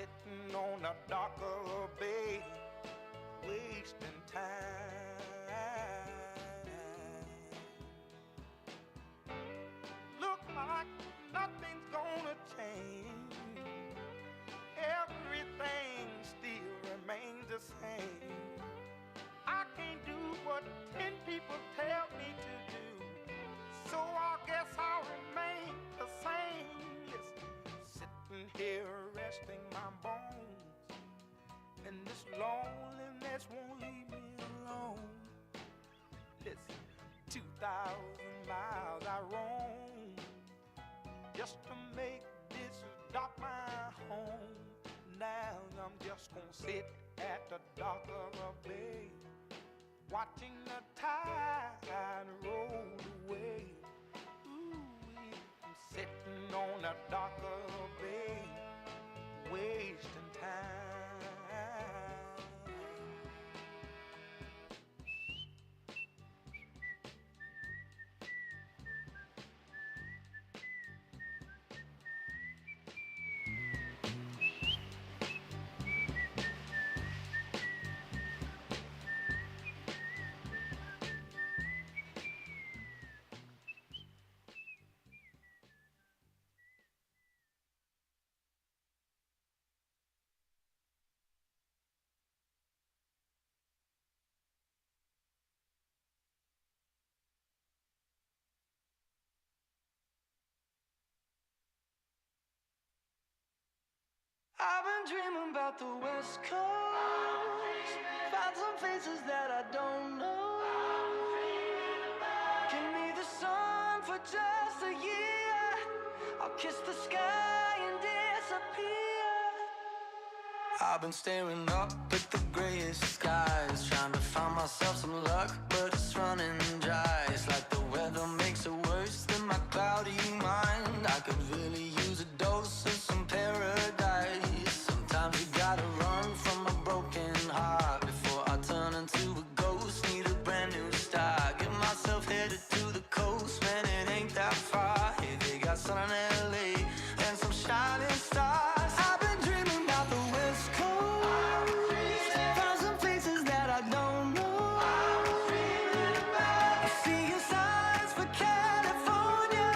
sitting on a darker bay, wasting time. Look like nothing's gonna change. Everything still remains the same. I can't do what 10 people tell me to do, so I guess I'll remain the same. Listen, sitting here resting my bones, and this loneliness won't leave me alone. Listen, 2,000 miles I roam just to make this dock my home. Now I'm just gonna sit at the dock of a bay, watching the tide roll away. Ooh, I'm sitting on a dock of a bay, wasting time. I've been dreaming about the West Coast. Found some faces that I don't know. Give me the sun for just a year. I'll kiss the sky and disappear. I've been staring up at the grayest skies, trying to find myself some luck, but it's running dry. It's like the weather makes it worse than my cloudy mind. I could really use a dose of some paradise. Sometimes you gotta run from a broken heart before I turn into a ghost. Need a brand new start. Get myself headed to the coast, man, it ain't that far. Hey, they got sun in LA and some shining stars. I've been dreaming about the West Coast. Found some places that I don't know. I'm seeing signs for California.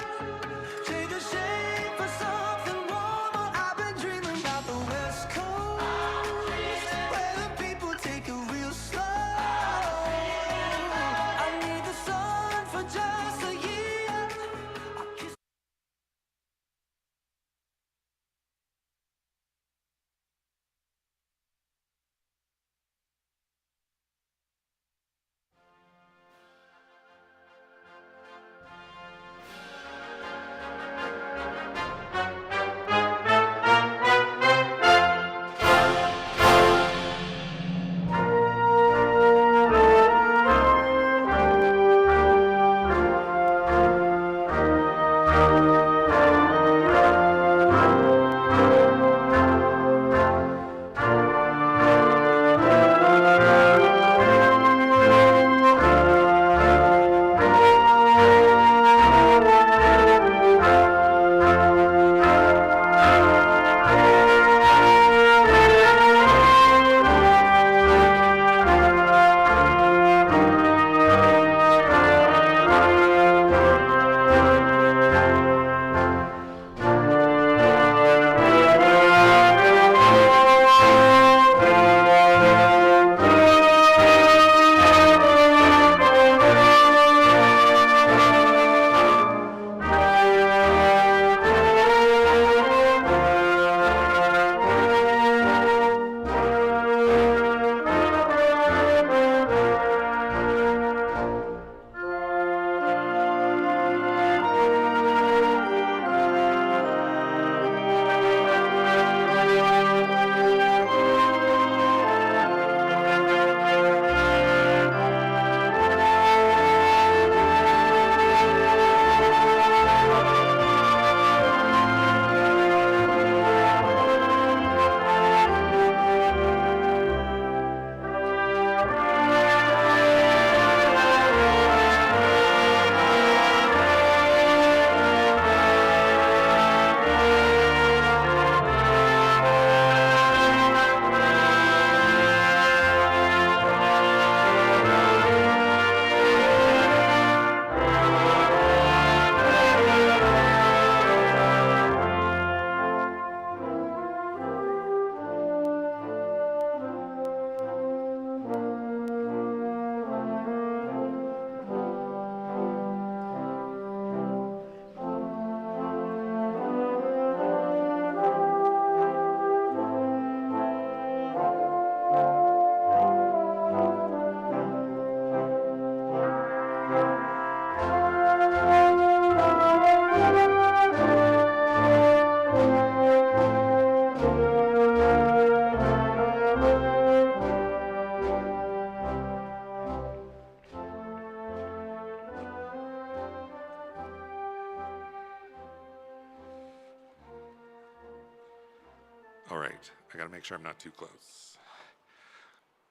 All right, I gotta make sure I'm not too close.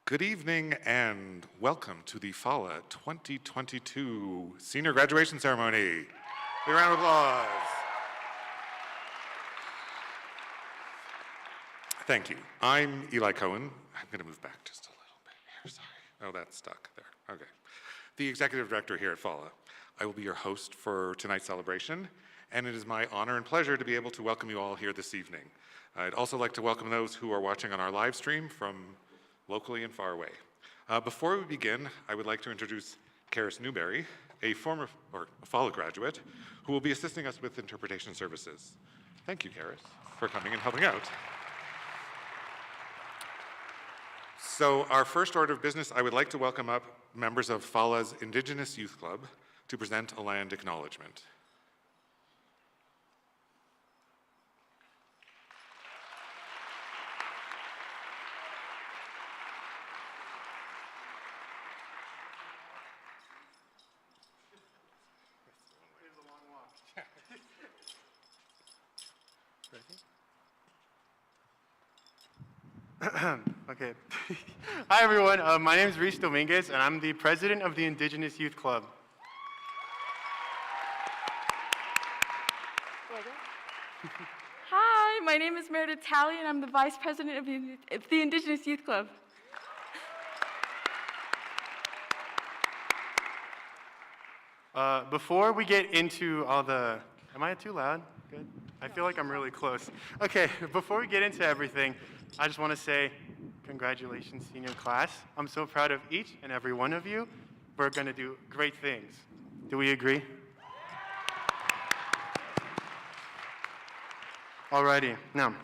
Good evening and welcome to the FALA 2022 Senior Graduation Ceremony. Big round of applause. Thank you. I'm Eli Cohen. I'm gonna move back just a little bit here, sorry. Oh, that's stuck there, okay. The Executive Director here at FALA. I will be your host for tonight's celebration, and it is my honor and pleasure to be able to welcome you all here this evening. I'd also like to welcome those who are watching on our live stream from locally and far away. Before we begin, I would like to introduce Karis Newberry, a former FALA graduate, who will be assisting us with interpretation services. Thank you, Karis, for coming and helping out. So our first order of business, I would like to welcome up members of FALA's Indigenous Youth Club to present a land acknowledgement. Okay. Hi, everyone. My name is Reese Dominguez, and I'm the president of the Indigenous Youth Club. Hi, my name is Meredith Talley, and I'm the vice president of the Indigenous Youth Club. Before we get into all the, am I too loud? Good. I feel like I'm really close. Okay, before we get into everything, I just want to say congratulations, senior class. I'm so proud of each and every one of you. We're going to do great things. Do we agree? Alrighty, now,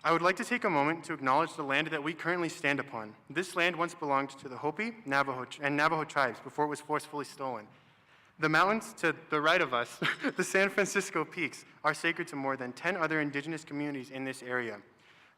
I would like to take a moment to acknowledge the land that we currently stand upon. This land once belonged to the Hopi, Navajo tribes before it was forcefully stolen. The mountains to the right of us, the San Francisco Peaks, are sacred to more than 10 other indigenous communities in this area.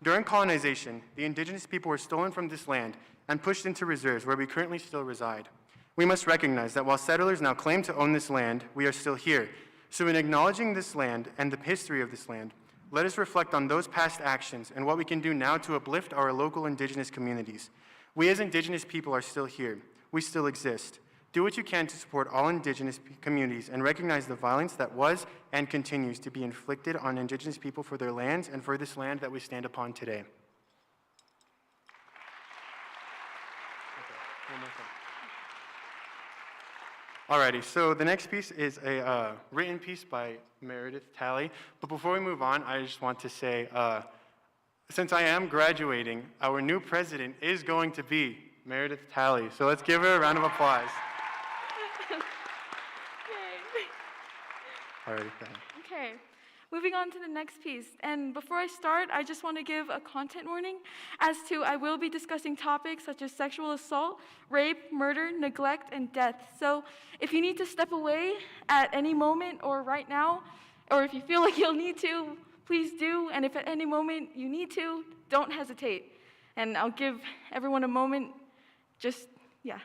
During colonization, the indigenous people were stolen from this land and pushed into reserves where we currently still reside. We must recognize that while settlers now claim to own this land, we are still here. So in acknowledging this land and the history of this land, let us reflect on those past actions and what we can do now to uplift our local indigenous communities. We as indigenous people are still here. We still exist. Do what you can to support all indigenous communities and recognize the violence that was and continues to be inflicted on indigenous people for their lands and for this land that we stand upon today. Alrighty, so the next piece is a written piece by Meredith Talley. But before we move on, I just want to say, since I am graduating, our new president is going to be Meredith Talley. So let's give her a round of applause. Alrighty, Okay, moving on to the next piece. And before I start, I just want to give a content warning as to I will be discussing topics such as sexual assault, rape, murder, neglect, and death. So if you need to step away at any moment or right now, or if you feel like you'll need to, please do. And if at any moment you need to, don't hesitate. And I'll give everyone a moment, yeah.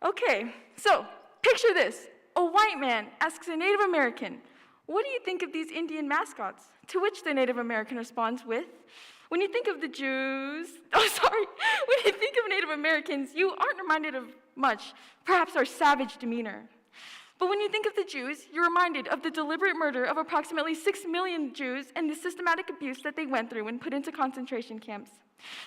Okay, so picture this. A white man asks a Native American, "What do you think of these Indian mascots?" To which the Native American responds with, "When you think of the Jews," when you think of Native Americans, you aren't reminded of much, perhaps our savage demeanor. But when you think of the Jews, you're reminded of the deliberate murder of approximately 6 million Jews and the systematic abuse that they went through when put into concentration camps.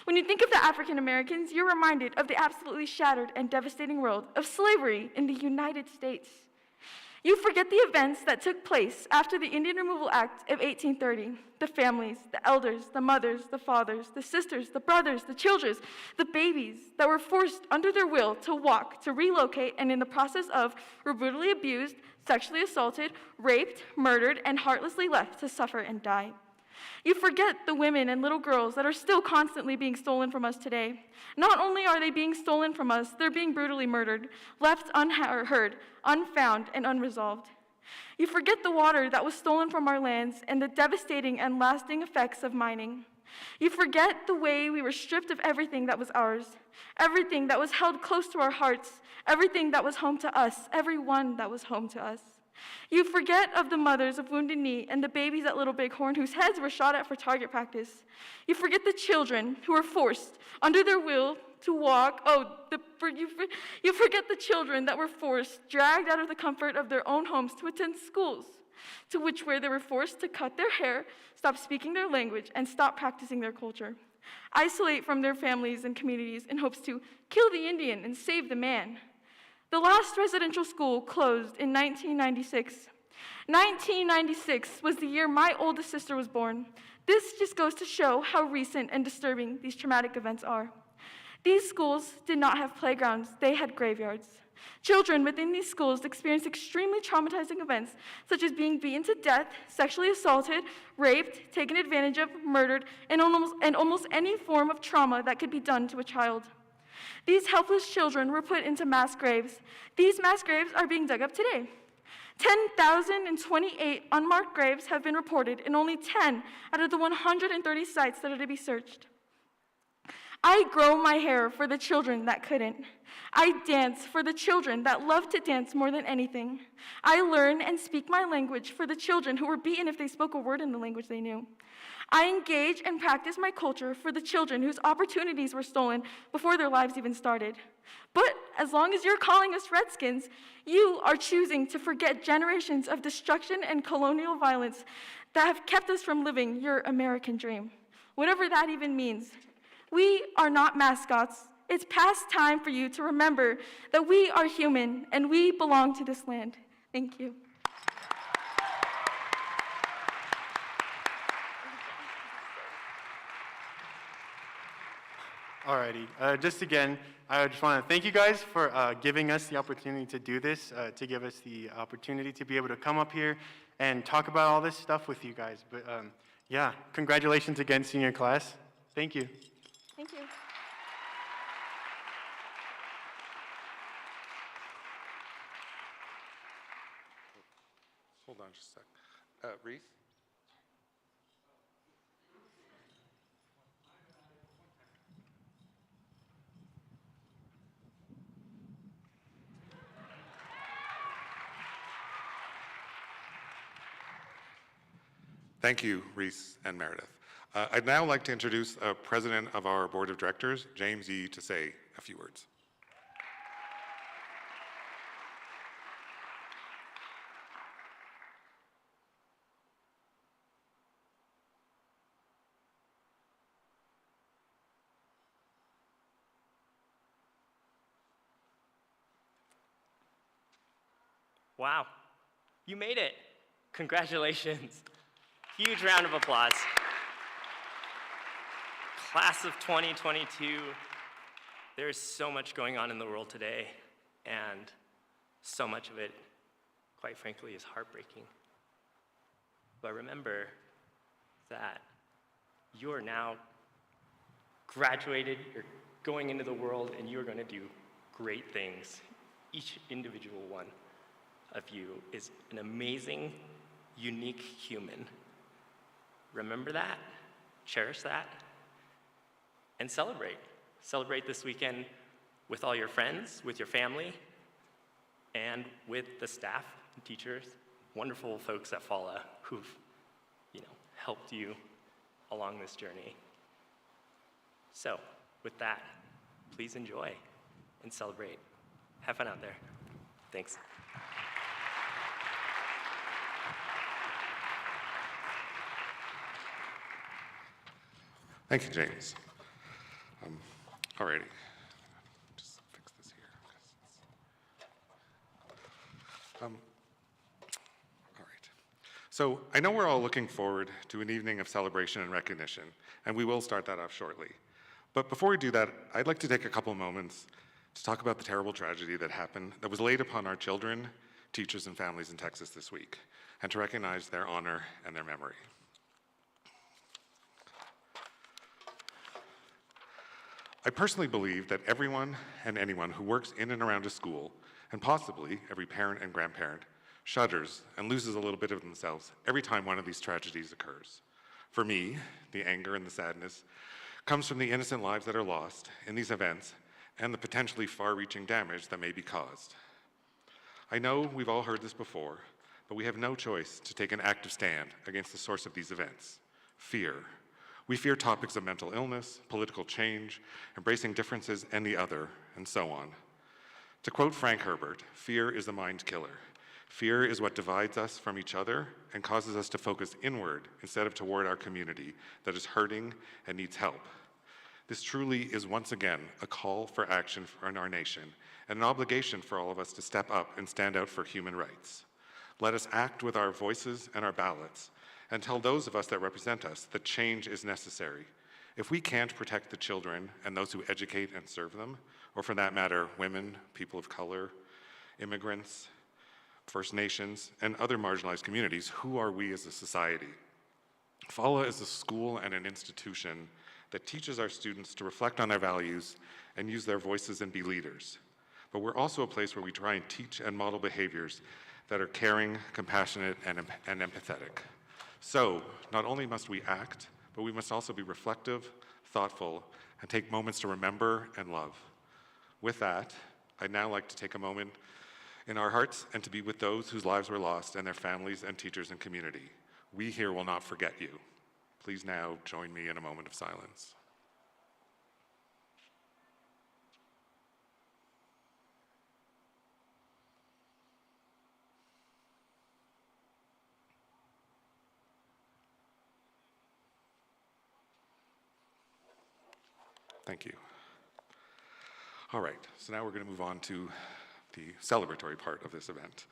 When you think of the African Americans, you're reminded of the absolutely shattered and devastating world of slavery in the United States. You forget the events that took place after the Indian Removal Act of 1830. The families, the elders, the mothers, the fathers, the sisters, the brothers, the children, the babies that were forced under their will to walk, to relocate, and in the process of were brutally abused, sexually assaulted, raped, murdered, and heartlessly left to suffer and die. You forget the women and little girls that are still constantly being stolen from us today. Not only are they being stolen from us, they're being brutally murdered, left unheard, unfound, and unresolved. You forget the water that was stolen from our lands and the devastating and lasting effects of mining. You forget the way we were stripped of everything that was ours, everything that was held close to our hearts, everything that was home to us, everyone that was home to us. You forget of the mothers of Wounded Knee and the babies at Little Bighorn whose heads were shot at for target practice. You forget the children who were forced, under their will, to walk. You forget the children that were forced, dragged out of the comfort of their own homes to attend schools, where they were forced to cut their hair, stop speaking their language, and stop practicing their culture. Isolate from their families and communities in hopes to kill the Indian and save the man. The last residential school closed in 1996. 1996 was the year my oldest sister was born. This just goes to show how recent and disturbing these traumatic events are. These schools did not have playgrounds, they had graveyards. Children within these schools experienced extremely traumatizing events, such as being beaten to death, sexually assaulted, raped, taken advantage of, murdered, and almost any form of trauma that could be done to a child. These helpless children were put into mass graves. These mass graves are being dug up today. 10,028 unmarked graves have been reported in only 10 out of the 130 sites that are to be searched. I grow my hair for the children that couldn't. I dance for the children that love to dance more than anything. I learn and speak my language for the children who were beaten if they spoke a word in the language they knew. I engage and practice my culture for the children whose opportunities were stolen before their lives even started. But as long as you're calling us Redskins, you are choosing to forget generations of destruction and colonial violence that have kept us from living your American dream, whatever that even means. We are not mascots. It's past time for you to remember that we are human and we belong to this land. Thank you. Alrighty, just again, I just want to thank you guys for giving us the opportunity to do this, to give us the opportunity to be able to come up here and talk about all this stuff with you guys. But yeah, congratulations again, senior class. Thank you. Thank you. Hold on just a sec. Reese? Thank you, Reese and Meredith. I'd now like to introduce President of our Board of Directors, James Yee, to say a few words. Wow, you made it. Congratulations. Huge round of applause. Class of 2022, there is so much going on in the world today, and so much of it, quite frankly, is heartbreaking. But remember that you're now graduated, you're going into the world, and you're going to do great things. Each individual one of you is an amazing, unique human. Remember that, cherish that, and celebrate. Celebrate this weekend with all your friends, with your family, and with the staff and teachers, wonderful folks at FALA who've, helped you along this journey. So, with that, please enjoy and celebrate. Have fun out there. Thanks. Thank you, James. Alrighty, just fix this here. All right. So I know we're all looking forward to an evening of celebration and recognition, and we will start that off shortly. But before we do that, I'd like to take a couple moments to talk about the terrible tragedy that was laid upon our children, teachers, and families in Texas this week, and to recognize their honor and their memory. I personally believe that everyone and anyone who works in and around a school, and possibly every parent and grandparent, shudders and loses a little bit of themselves every time one of these tragedies occurs. For me, the anger and the sadness comes from the innocent lives that are lost in these events and the potentially far-reaching damage that may be caused. I know we've all heard this before, but we have no choice to take an active stand against the source of these events, fear. We fear topics of mental illness, political change, embracing differences and the other, and so on. To quote Frank Herbert, fear is the mind killer. Fear is what divides us from each other and causes us to focus inward instead of toward our community that is hurting and needs help. This truly is once again a call for action in our nation and an obligation for all of us to step up and stand out for human rights. Let us act with our voices and our ballots and tell those of us that represent us that change is necessary. If we can't protect the children and those who educate and serve them, or for that matter, women, people of color, immigrants, First Nations, and other marginalized communities, who are we as a society? FALA is a school and an institution that teaches our students to reflect on their values and use their voices and be leaders. But we're also a place where we try and teach and model behaviors that are caring, compassionate, and empathetic. So, not only must we act, but we must also be reflective, thoughtful, and take moments to remember and love. With that, I'd now like to take a moment in our hearts and to be with those whose lives were lost and their families and teachers and community. We here will not forget you. Please now join me in a moment of silence. Thank you. All right, so now we're going to move on to the celebratory part of this event.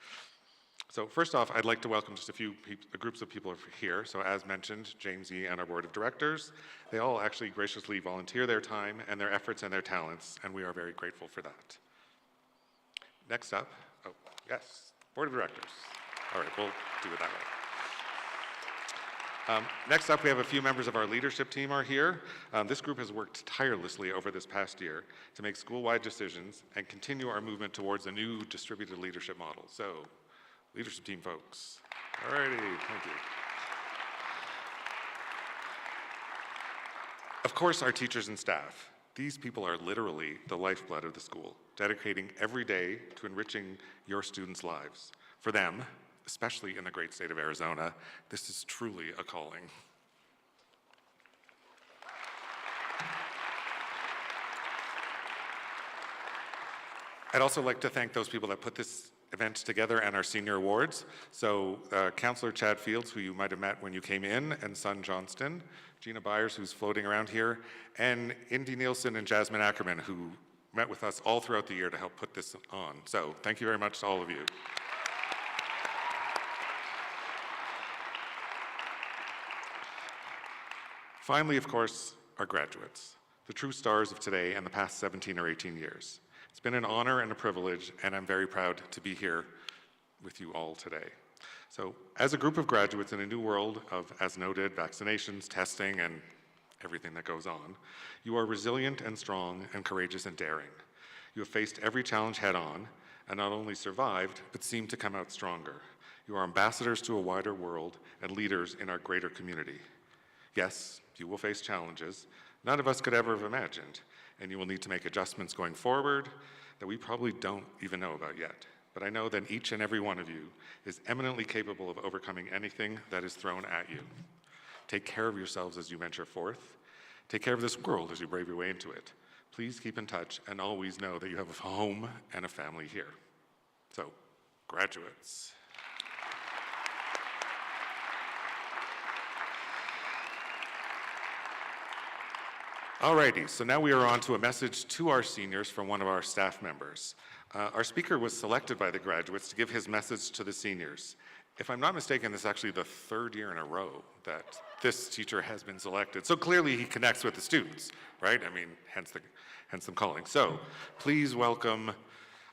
So first off, I'd like to welcome just a few groups of people here. So as mentioned, James E. and our board of directors, they all actually graciously volunteer their time and their efforts and their talents, and we are very grateful for that. Next up, oh, yes, board of directors. All right, we'll do it that way. Next up, we have a few members of our leadership team are here. This group has worked tirelessly over this past year to make school-wide decisions and continue our movement towards a new distributed leadership model. So, leadership team folks. All righty, thank you. Of course, our teachers and staff. These people are literally the lifeblood of the school, dedicating every day to enriching your students' lives. For them, especially in the great state of Arizona, this is truly a calling. I'd also like to thank those people that put this event together and our senior awards. So Councillor Chad Fields, who you might have met when you came in, and Son Johnston, Gina Byers, who's floating around here, and Indy Nielsen and Jasmine Ackerman, who met with us all throughout the year to help put this on. So thank you very much to all of you. Finally, of course, our graduates, the true stars of today and the past 17 or 18 years. It's been an honor and a privilege, and I'm very proud to be here with you all today. So, as a group of graduates in a new world of, as noted, vaccinations, testing, and everything that goes on, you are resilient and strong and courageous and daring. You have faced every challenge head-on, and not only survived, but seemed to come out stronger. You are ambassadors to a wider world and leaders in our greater community. Yes, you will face challenges none of us could ever have imagined, and you will need to make adjustments going forward that we probably don't even know about yet. But I know that each and every one of you is eminently capable of overcoming anything that is thrown at you. Take care of yourselves as you venture forth. Take care of this world as you brave your way into it. Please keep in touch and always know that you have a home and a family here. So, graduates. Alrighty, so now we are on to a message to our seniors from one of our staff members. Our speaker was selected by the graduates to give his message to the seniors. If I'm not mistaken, this is actually the third year in a row that this teacher has been selected. So clearly he connects with the students, right? I mean, hence them calling. So please welcome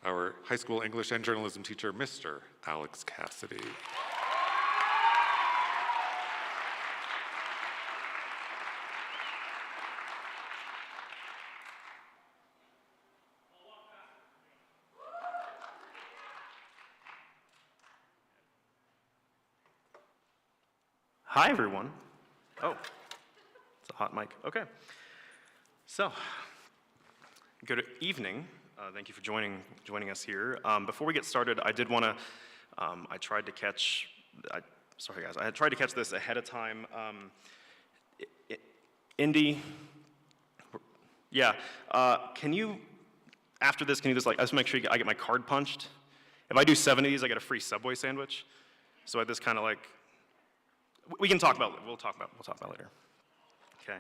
our high school English and journalism teacher, Mr. Alex Cassidy. Hi, everyone. Oh, it's a hot mic. Okay. So, good evening. Thank you for joining us here. Before we get started, I did want to I tried to catch, sorry guys, I had tried to catch this ahead of time. Indy, yeah, can you, after this, can you just like, just make sure I get my card punched? If I do 7 of these, I get a free Subway sandwich. So I just kind of like, we can talk about it, we'll talk about it later. Okay.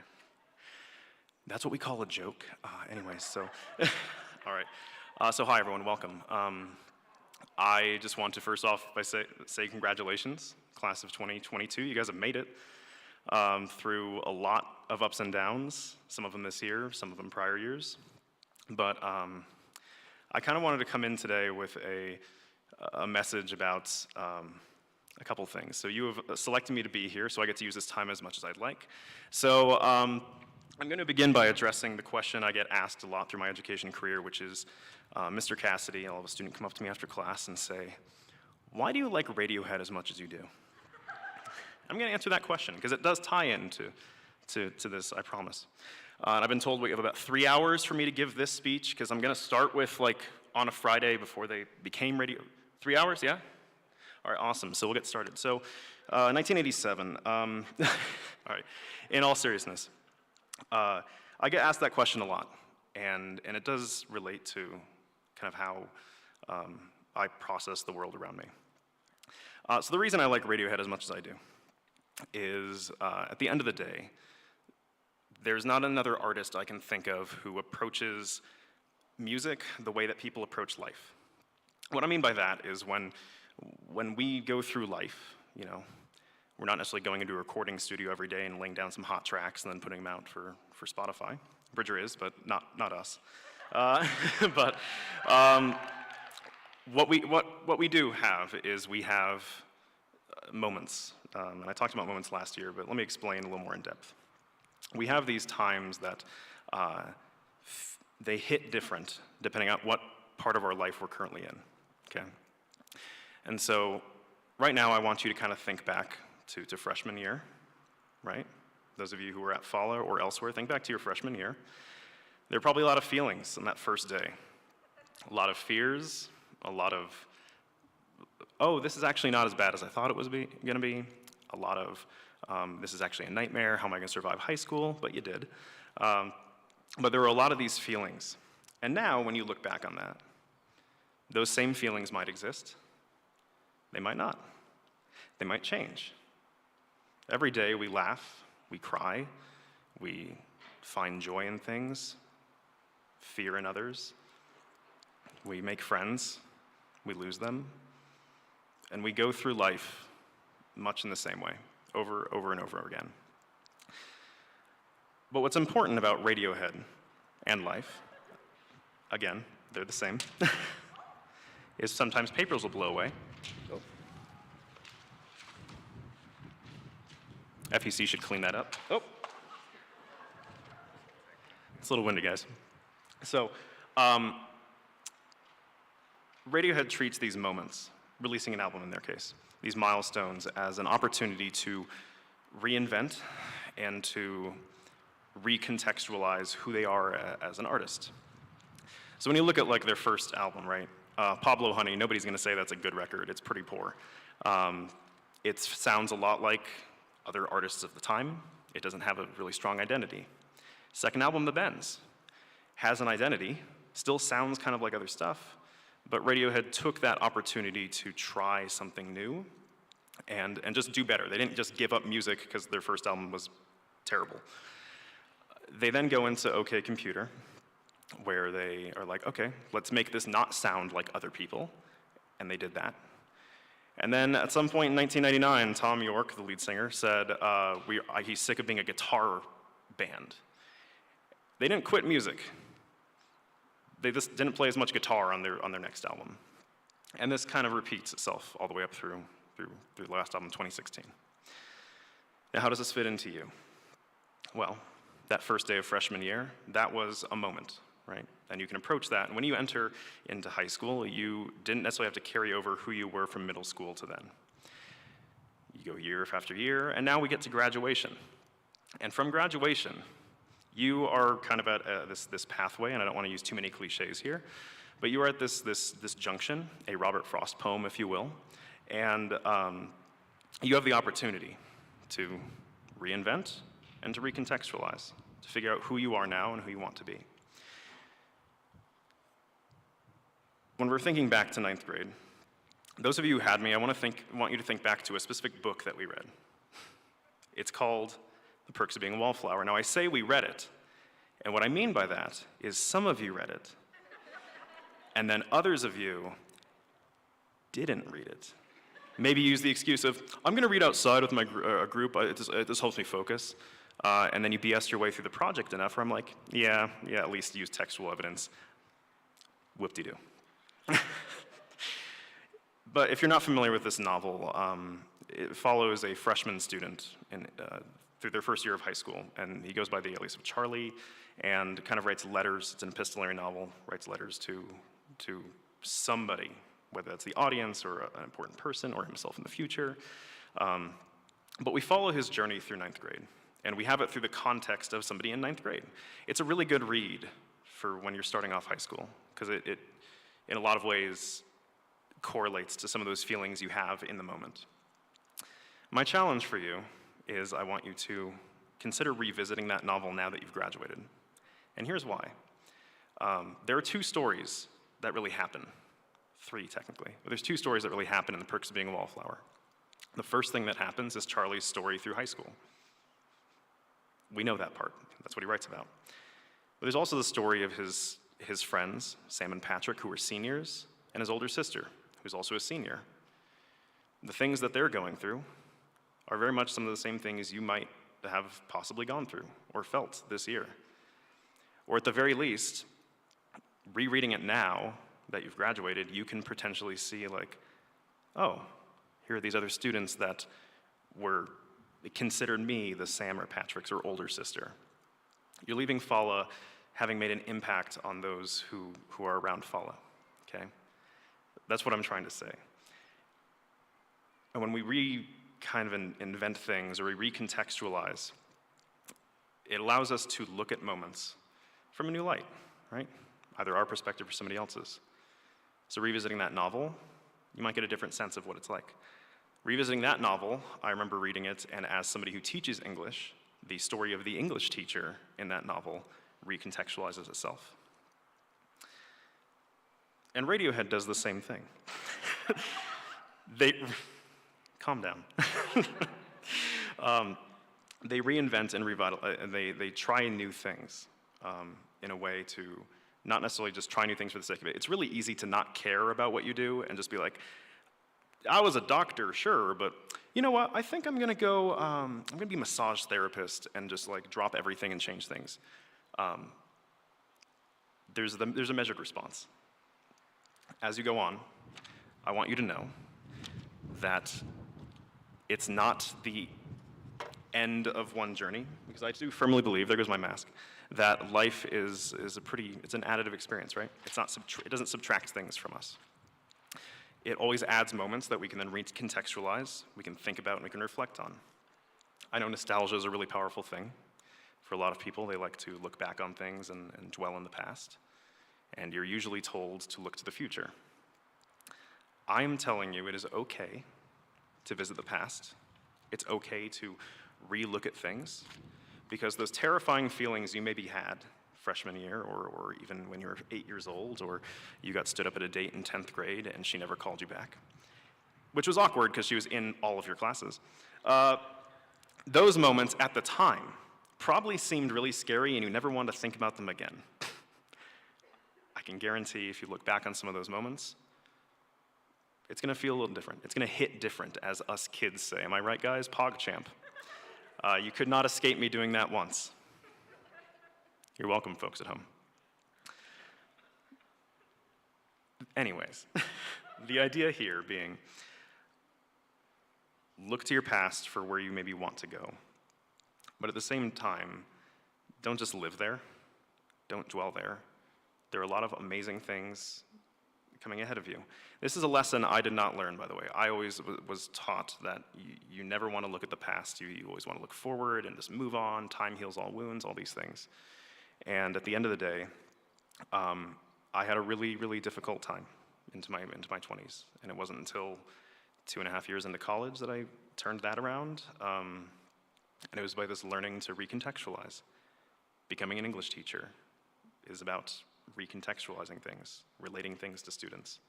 That's what we call a joke. Anyways, so, all right. So hi everyone, welcome. I just want to first off say congratulations, class of 2022. You guys have made it through a lot of ups and downs, some of them this year, some of them prior years. But I kind of wanted to come in today with a message about a couple things. So you have selected me to be here, so I get to use this time as much as I'd like. So I'm going to begin by addressing the question I get asked a lot through my education career, which is, Mr. Cassidy, I'll have a student come up to me after class and say, why do you like Radiohead as much as you do? I'm going to answer that question, because it does tie into to this, I promise. And I've been told we have about 3 hours for me to give this speech, because I'm going to start with, like, on a Friday before they became radio. 3 hours, yeah? All right, awesome. So we'll get started. So 1987, all right, in all seriousness, I get asked that question a lot, and it does relate to kind of how I process the world around me. So the reason I like Radiohead as much as I do is, at the end of the day, there's not another artist I can think of who approaches music the way that people approach life. What I mean by that is when we go through life, you know, we're not necessarily going into a recording studio every day and laying down some hot tracks and then putting them out for Spotify. Bridger is, but not us. But what we do have is we have moments, and I talked about moments last year, but let me explain a little more in depth. We have these times that they hit different depending on what part of our life we're currently in, okay? And so right now I want you to kind of think back to freshman year, right? Those of you who were at FALA or elsewhere, think back to your freshman year. There are probably a lot of feelings on that first day. A lot of fears, a lot of, oh, this is actually not as bad as I thought it was gonna be. A lot of, this is actually a nightmare, how am I gonna survive high school? But you did. But there were a lot of these feelings. And now, when you look back on that, those same feelings might exist. They might not. They might change. Every day we laugh, we cry, we find joy in things, fear in others. We make friends, we lose them, and we go through life much in the same way, over and over again. But what's important about Radiohead and life, again, they're the same, is sometimes papers will blow away. FEC should clean that up. Oh. It's a little windy, guys. So, Radiohead treats these moments, releasing an album in their case, these milestones, as an opportunity to reinvent and to recontextualize who they are as an artist. So when you look at like their first album, right? Pablo Honey, nobody's gonna say that's a good record, it's pretty poor. It sounds a lot like other artists of the time. It doesn't have a really strong identity. Second album, The Bends, has an identity, still sounds kind of like other stuff, but Radiohead took that opportunity to try something new and just do better. They didn't just give up music because their first album was terrible. They then go into OK Computer, where they are like, okay, let's make this not sound like other people, and they did that. And then at some point in 1999, Tom York, the lead singer, said he's sick of being a guitar band. They didn't quit music. They just didn't play as much guitar on their next album. And this kind of repeats itself all the way up through the last album, 2016. Now, how does this fit into you? Well, that first day of freshman year, that was a moment, right? And you can approach that. And when you enter into high school, you didn't necessarily have to carry over who you were from middle school to then. You go year after year, and now we get to graduation. And from graduation, you are kind of at this pathway, and I don't want to use too many cliches here, but you are at this junction, a Robert Frost poem, if you will, And you have the opportunity to reinvent and to recontextualize, to figure out who you are now and who you want to be. When we're thinking back to 9th grade, those of you who had me, I want you to think back to a specific book that we read. It's called The Perks of Being a Wallflower. Now, I say we read it, and what I mean by that is some of you read it, and then others of you didn't read it. Maybe use the excuse of, I'm going to read outside with my group, this helps me focus, and then you BS'd your way through the project enough where I'm like, yeah, at least use textual evidence. Whoop-de-doo. But if you're not familiar with this novel, it follows a freshman student through their first year of high school, and he goes by the alias of Charlie, and kind of writes letters. It's an epistolary novel, writes letters to somebody, whether that's the audience or an important person or himself in the future. But we follow his journey through 9th grade, and we have it through the context of somebody in 9th grade. It's a really good read for when you're starting off high school, because it in a lot of ways correlates to some of those feelings you have in the moment. My challenge for you is I want you to consider revisiting that novel now that you've graduated. And here's why. There are 2 stories that really happen. 3, technically. But there's 2 stories that really happen in The Perks of Being a Wallflower. The first thing that happens is Charlie's story through high school. We know that part. That's what he writes about. But there's also the story of his friends, Sam and Patrick, who were seniors, and his older sister, who's also a senior. The things that they're going through are very much some of the same things you might have possibly gone through or felt this year. Or at the very least, rereading it now that you've graduated, you can potentially see like, oh, here are these other students that considered me the Sam or Patrick's or older sister. You're leaving FALA having made an impact on those who are around FALA, okay? That's what I'm trying to say. And when we kind of invent things or we recontextualize, it allows us to look at moments from a new light, right? Either our perspective or somebody else's. So revisiting that novel, you might get a different sense of what it's like. Revisiting that novel, I remember reading it, and as somebody who teaches English, the story of the English teacher in that novel recontextualizes itself. And Radiohead does the same thing. Calm down. They reinvent and revitalize, and they try new things in a way to not necessarily just try new things for the sake of it. It's really easy to not care about what you do and just be like, I was a doctor, sure, but you know what? I think I'm gonna go, I'm gonna be a massage therapist and just like drop everything and change things. There's a measured response. As you go on, I want you to know that it's not the end of one journey, because I do firmly believe, there goes my mask, that life is it's an additive experience, right? It doesn't subtract things from us. It always adds moments that we can then recontextualize, we can think about, and we can reflect on. I know nostalgia is a really powerful thing. For a lot of people, they like to look back on things and dwell in the past. And you're usually told to look to the future. I'm telling you it is okay to visit the past. It's okay to re-look at things, because those terrifying feelings you maybe had freshman year, or even when you were 8 years old, or you got stood up at a date in 10th grade and she never called you back, which was awkward because she was in all of your classes. Those moments at the time probably seemed really scary and you never wanted to think about them again. I can guarantee if you look back on some of those moments, it's gonna feel a little different. It's gonna hit different, as us kids say. Am I right, guys? PogChamp. You could not escape me doing that once. You're welcome, folks at home. Anyways, the idea here being, look to your past for where you maybe want to go. But at the same time, don't just live there. Don't dwell there. There are a lot of amazing things coming ahead of you. This is a lesson I did not learn, by the way. I always was taught that you never want to look at the past. You always want to look forward and just move on. Time heals all wounds, all these things. And at the end of the day, I had a really, really difficult time into my 20s. And it wasn't until 2.5 years into college that I turned that around. And it was by this learning to recontextualize. Becoming an English teacher is about recontextualizing things, relating things to students,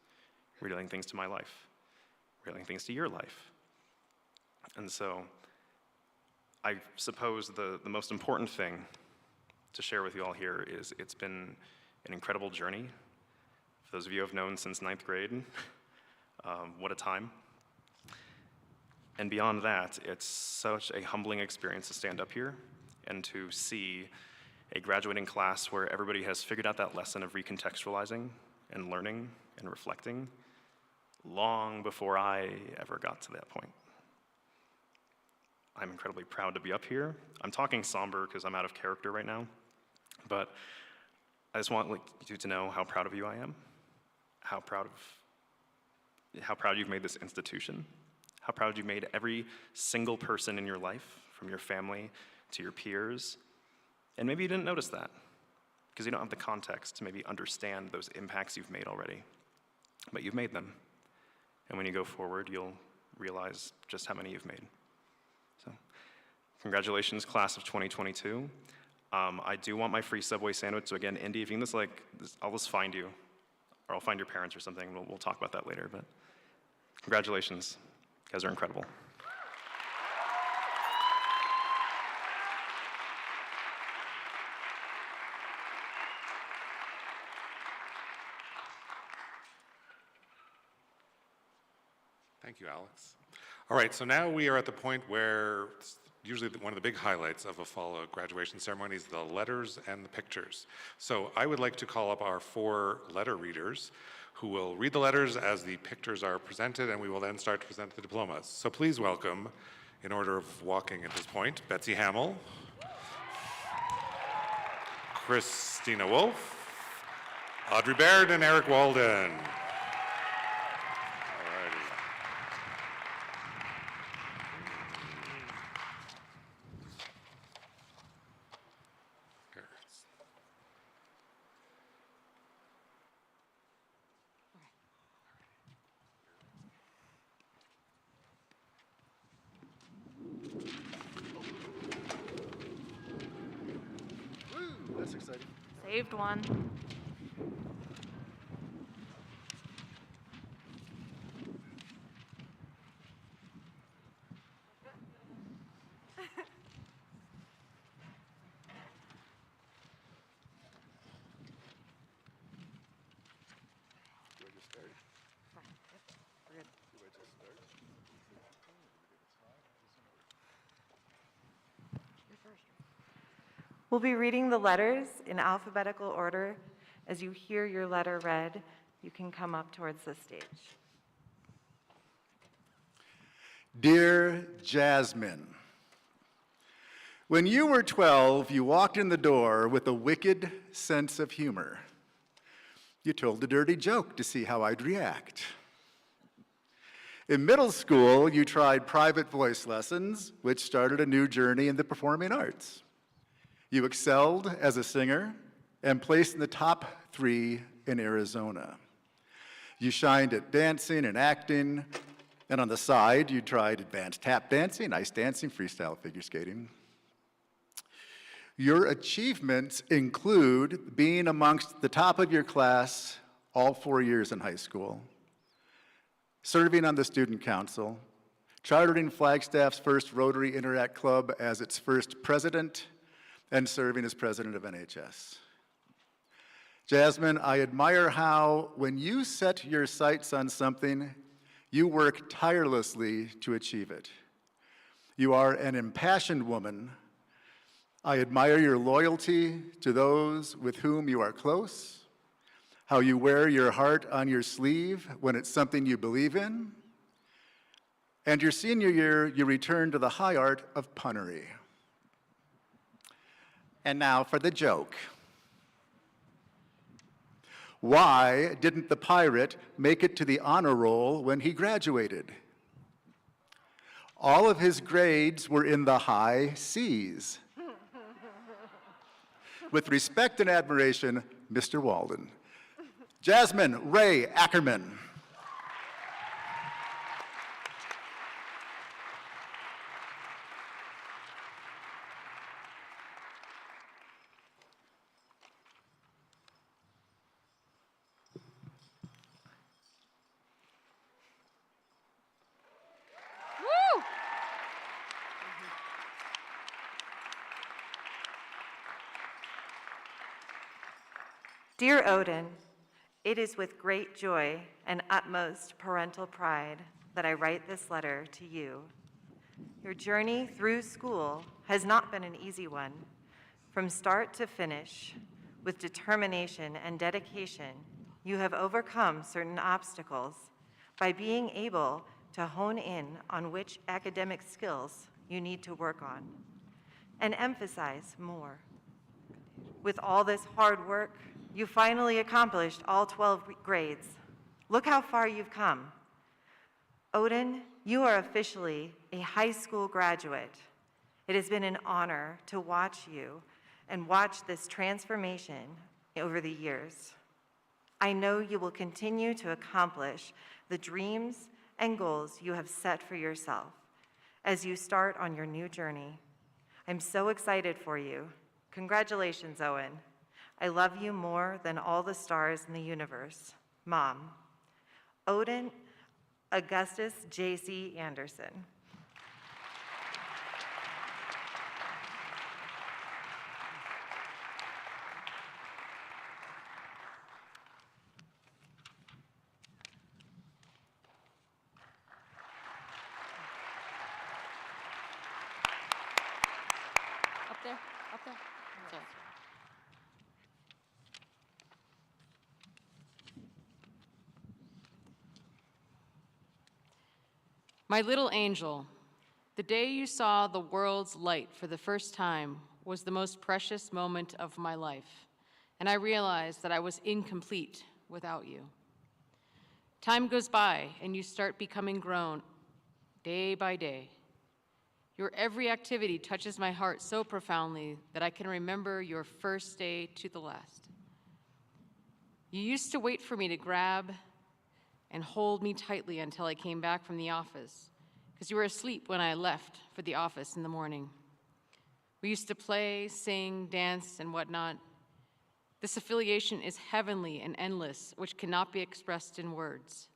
relating things to my life, relating things to your life. And so I suppose the most important thing to share with you all here is it's been an incredible journey. For those of you who have known since 9th grade, what a time. And beyond that, it's such a humbling experience to stand up here and to see a graduating class where everybody has figured out that lesson of recontextualizing and learning and reflecting long before I ever got to that point. I'm incredibly proud to be up here. I'm talking somber because I'm out of character right now, but I just want you to know how proud of you I am, how proud you've made this institution, how proud you've made every single person in your life, from your family to your peers. And maybe you didn't notice that because you don't have the context to maybe understand those impacts you've made already. But you've made them. And when you go forward, you'll realize just how many you've made. So, congratulations, class of 2022. I do want my free Subway sandwich. So again, Indy, if you can just I'll just find you, or I'll find your parents or something. We'll talk about that later. But congratulations. You guys are incredible. Thank you, Alex. All right, so now we are at the point where usually one of the big highlights of a FALA graduation ceremony is the letters and the pictures. So I would like to call up our 4 letter readers who will read the letters as the pictures are presented, and we will then start to present the diplomas. So please welcome, in order of walking at this point, Betsy Hamill, Christina Wolf, Audrey Baird, and Eric Walden. That's exciting. Saved one. Do I just start? Do I just start? We'll be reading the letters in alphabetical order. As you hear your letter read, you can come up towards the stage. Dear Jasmine, when you were 12, you walked in the door with a wicked sense of humor. You told a dirty joke to see how I'd react. In middle school, you tried private voice lessons, which started a new journey in the performing arts. You excelled as a singer and placed in the top 3 in Arizona. You shined at dancing and acting, and on the side, you tried advanced tap dancing, ice dancing, freestyle figure skating. Your achievements include being amongst the top of your class all 4 years in high school, serving on the student council, chartering Flagstaff's first Rotary Interact Club as its first president, and serving as president of NHS. Jasmine, I admire how, when you set your sights on something, you work tirelessly to achieve it. You are an impassioned woman. I admire your loyalty to those with whom you are close, how you wear your heart on your sleeve when it's something you believe in, and your senior year, you return to the high art of punnery. And now for the joke. Why didn't the pirate make it to the honor roll when he graduated? All of his grades were in the high C's. With respect and admiration, Mr. Walden. Jasmine Ray Ackerman. Dear Odin, it is with great joy and utmost parental pride that I write this letter to you. Your journey through school has not been an easy one. From start to finish, with determination and dedication, you have overcome certain obstacles by being able to hone in on which academic skills you need to work on and emphasize more. With all this hard work, you finally accomplished all 12 grades. Look how far you've come. Odin, you are officially a high school graduate. It has been an honor to watch you and watch this transformation over the years. I know you will continue to accomplish the dreams and goals you have set for yourself as you start on your new journey. I'm so excited for you. Congratulations, Owen. I love you more than all the stars in the universe. Mom. Odin Augustus J.C. Anderson. Up there, up there. Sorry. My little angel, the day you saw the world's light for the first time was the most precious moment of my life, and I realized that I was incomplete without you. Time goes by, and you start becoming grown day by day. Your every activity touches my heart so profoundly that I can remember your first day to the last. You used to wait for me to grab and hold me tightly until I came back from the office, because you were asleep when I left for the office in the morning. We used to play, sing, dance, and whatnot. This affiliation is heavenly and endless, which cannot be expressed in words.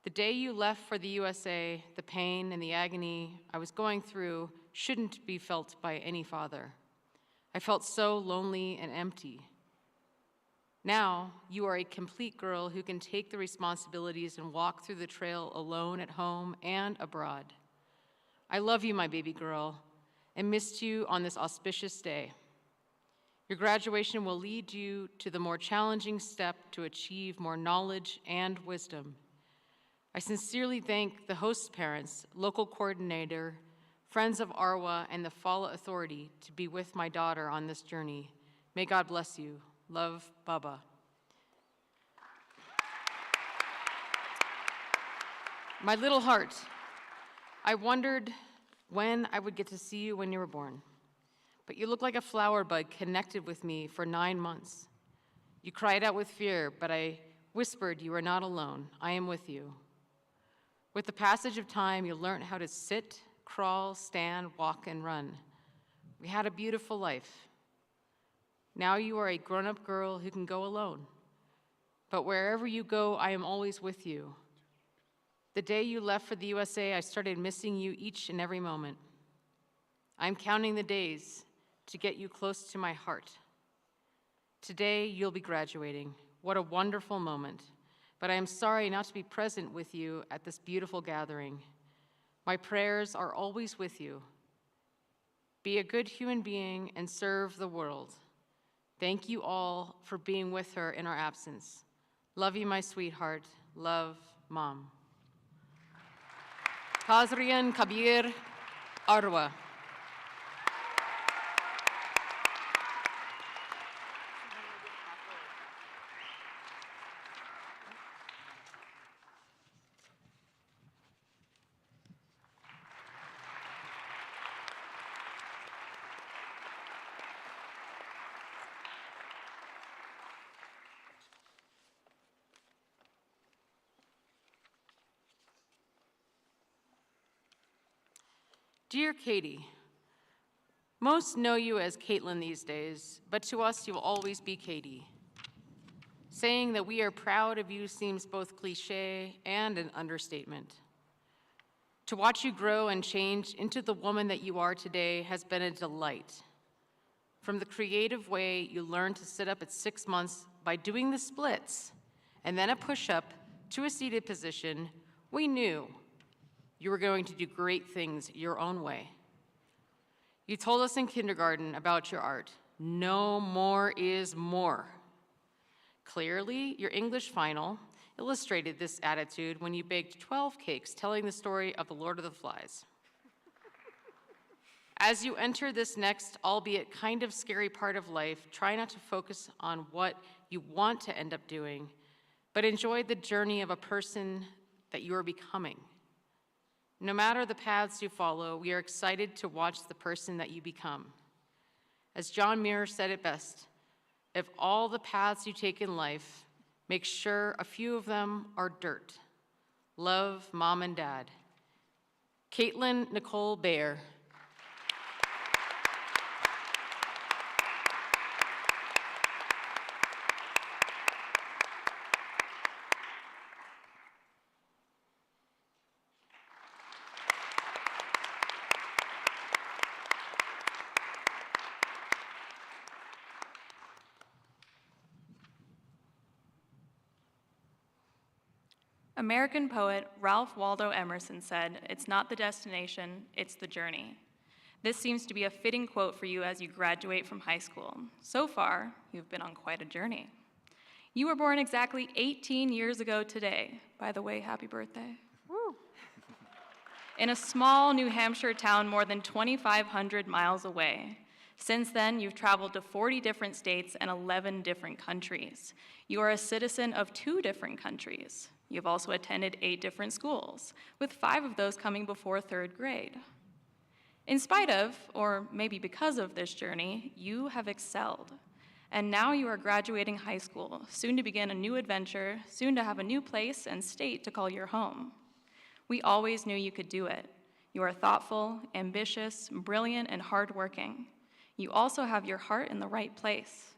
The day you left for the USA, the pain and the agony I was going through shouldn't be felt by any father. I felt so lonely and empty. Now, you are a complete girl who can take the responsibilities and walk through the trail alone at home and abroad. I love you, my baby girl, and missed you on this auspicious day. Your graduation will lead you to the more challenging step to achieve more knowledge and wisdom. I sincerely thank the host parents, local coordinator, friends of Arwa, and the FALA Authority to be with my daughter on this journey. May God bless you. Love, Baba. My little heart, I wondered when I would get to see you when you were born, but you look like a flower bud connected with me for 9 months. You cried out with fear, but I whispered you are not alone. I am with you. With the passage of time, you learned how to sit, crawl, stand, walk, and run. We had a beautiful life. Now you are a grown-up girl who can go alone. But wherever you go, I am always with you. The day you left for the USA, I started missing you each and every moment. I'm counting the days to get you close to my heart. Today, you'll be graduating. What a wonderful moment. But I am sorry not to be present with you at this beautiful gathering. My prayers are always with you. Be a good human being and serve the world. Thank you all for being with her in our absence. Love you, my sweetheart. Love, Mom. Hazrian Kabir, Arwa. Dear Katie, most know you as Caitlin these days, but to us you'll always be Katie. Saying that we are proud of you seems both cliche and an understatement. To watch you grow and change into the woman that you are today has been a delight. from the creative way you learned to sit up at 6 months by doing the splits, and then a push-up to a seated position, we knew you were going to do great things your own way. You told us in kindergarten about your art. No more is more. Clearly, your English final illustrated this attitude when you baked 12 cakes telling the story of the Lord of the Flies. As you enter this next, albeit kind of scary part of life, try not to focus on what you want to end up doing, but enjoy the journey of a person that you are becoming. No matter the paths you follow, we are excited to watch the person that you become. As John Muir said it best, if all the paths you take in life, make sure a few of them are dirt. Love, Mom and Dad. Caitlin Nicole Baer. American poet Ralph Waldo Emerson said, "It's not the destination, it's the journey." This seems to be a fitting quote for you as you graduate from high school. So far, you've been on quite a journey. You were born exactly 18 years ago today. By the way, happy birthday. Woo. In a small New Hampshire town more than 2,500 miles away. Since then, you've traveled to 40 different states and 11 different countries. You are a citizen of 2 different countries. You've also attended 8 different schools, with 5 of those coming before 3rd grade. In spite of, or maybe because of this journey, you have excelled. And now you are graduating high school, soon to begin a new adventure, soon to have a new place and state to call your home. We always knew you could do it. You are thoughtful, ambitious, brilliant, and hardworking. You also have your heart in the right place.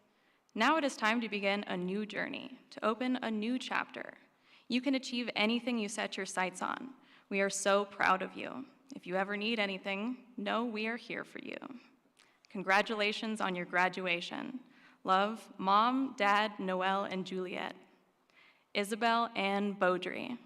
Now it is time to begin a new journey, to open a new chapter. You can achieve anything you set your sights on. We are so proud of you. If you ever need anything, know we are here for you. Congratulations on your graduation. Love, Mom, Dad, Noelle, and Juliet. Isabel Ann Beaudry.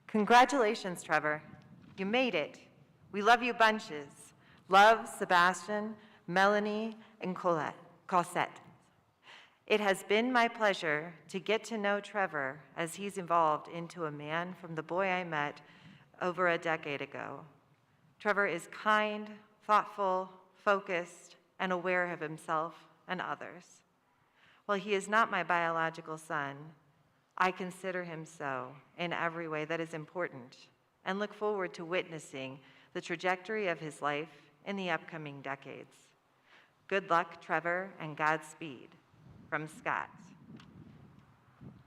Congratulations, Trevor. You made it. We love you bunches. Love, Sebastian, Melanie, and Cosette. It has been my pleasure to get to know Trevor as he's evolved into a man from the boy I met over a decade ago. Trevor is kind, thoughtful, focused, and aware of himself and others. While he is not my biological son, I consider him so in every way that is important and look forward to witnessing the trajectory of his life in the upcoming decades. Good luck, Trevor, and Godspeed. From Scott.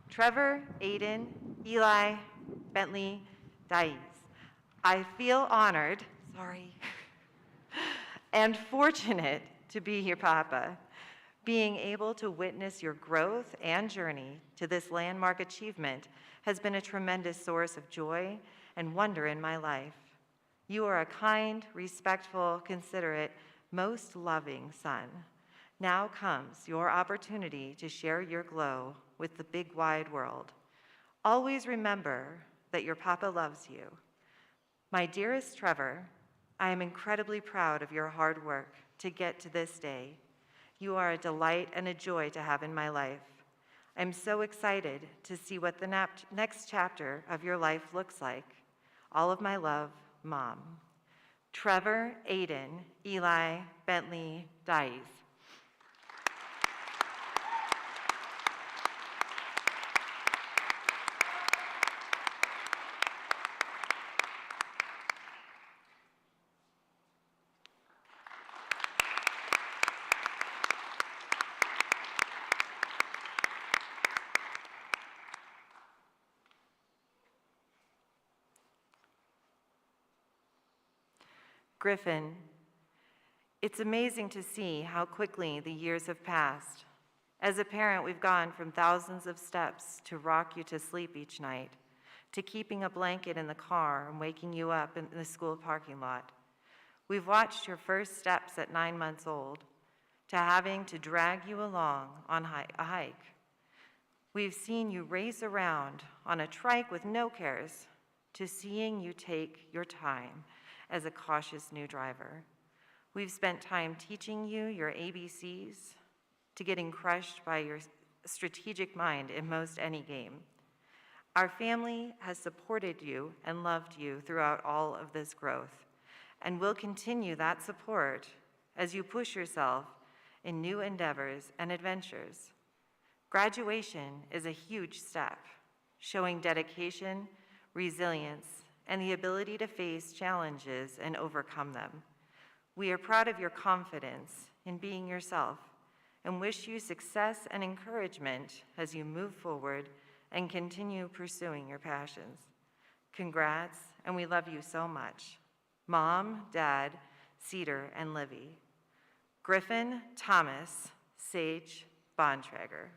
Trevor, Aiden, Eli, Bentley, Dais. I feel honored, and fortunate to be your papa. Being able to witness your growth and journey to this landmark achievement has been a tremendous source of joy and wonder in my life. You are a kind, respectful, considerate, most loving son. Now comes your opportunity to share your glow with the big wide world. Always remember that your papa loves you. My dearest Trevor, I am incredibly proud of your hard work to get to this day. You are a delight and a joy to have in my life. I'm so excited to see what the next chapter of your life looks like. All of my love, Mom. Trevor, Aiden, Eli, Bentley, Dais. Griffin, it's amazing to see how quickly the years have passed. As a parent, we've gone from thousands of steps to rock you to sleep each night, to keeping a blanket in the car and waking you up in the school parking lot. We've watched your first steps at 9 months old, to having to drag you along on a hike. We've seen you race around on a trike with no cares, to seeing you take your time as a cautious new driver. We've spent time teaching you your ABCs, to getting crushed by your strategic mind in most any game. Our family has supported you and loved you throughout all of this growth, and will continue that support as you push yourself in new endeavors and adventures. Graduation is a huge step, showing dedication, resilience, and the ability to face challenges and overcome them. We are proud of your confidence in being yourself and wish you success and encouragement as you move forward and continue pursuing your passions. Congrats, and we love you so much. Mom, Dad, Cedar, and Livy. Griffin, Thomas, Sage, Bontrager.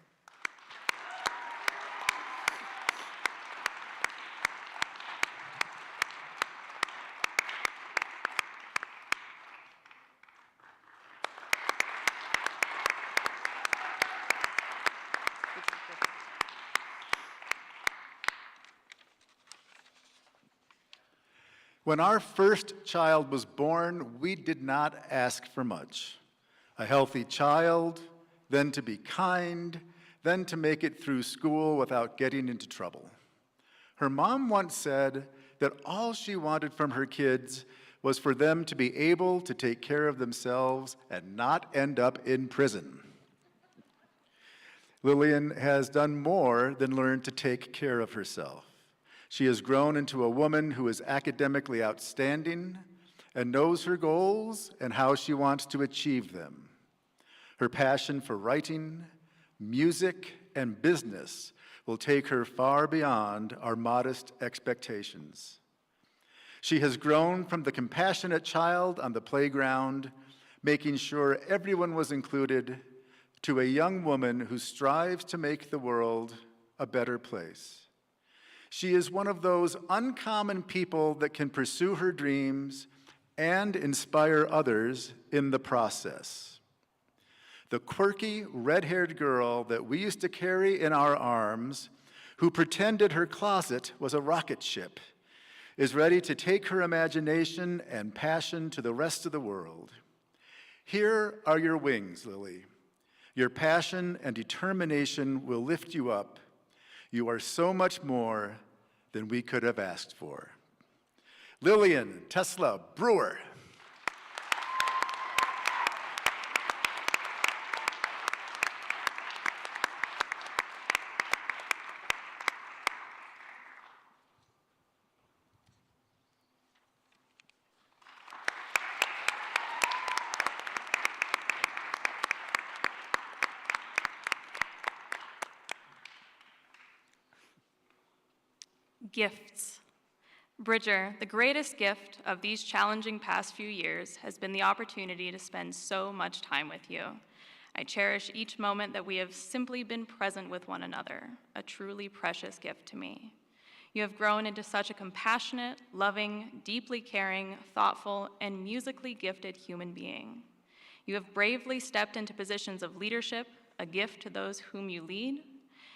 When our first child was born, we did not ask for much. A healthy child, then to be kind, then to make it through school without getting into trouble. Her mom once said that all she wanted from her kids was for them to be able to take care of themselves and not end up in prison. Lillian has done more than learn to take care of herself. She has grown into a woman who is academically outstanding and knows her goals and how she wants to achieve them. Her passion for writing, music, and business will take her far beyond our modest expectations. She has grown from the compassionate child on the playground, making sure everyone was included, to a young woman who strives to make the world a better place. She is one of those uncommon people that can pursue her dreams and inspire others in the process. The quirky, red-haired girl that we used to carry in our arms, who pretended her closet was a rocket ship, is ready to take her imagination and passion to the rest of the world. Here are your wings, Lily. Your passion and determination will lift you up. You are so much more than we could have asked for. Lillian Tesla Brewer. Gifts. Bridger, the greatest gift of these challenging past few years has been the opportunity to spend so much time with you. I cherish each moment that we have simply been present with one another, a truly precious gift to me. You have grown into such a compassionate, loving, deeply caring, thoughtful, and musically gifted human being. You have bravely stepped into positions of leadership, a gift to those whom you lead.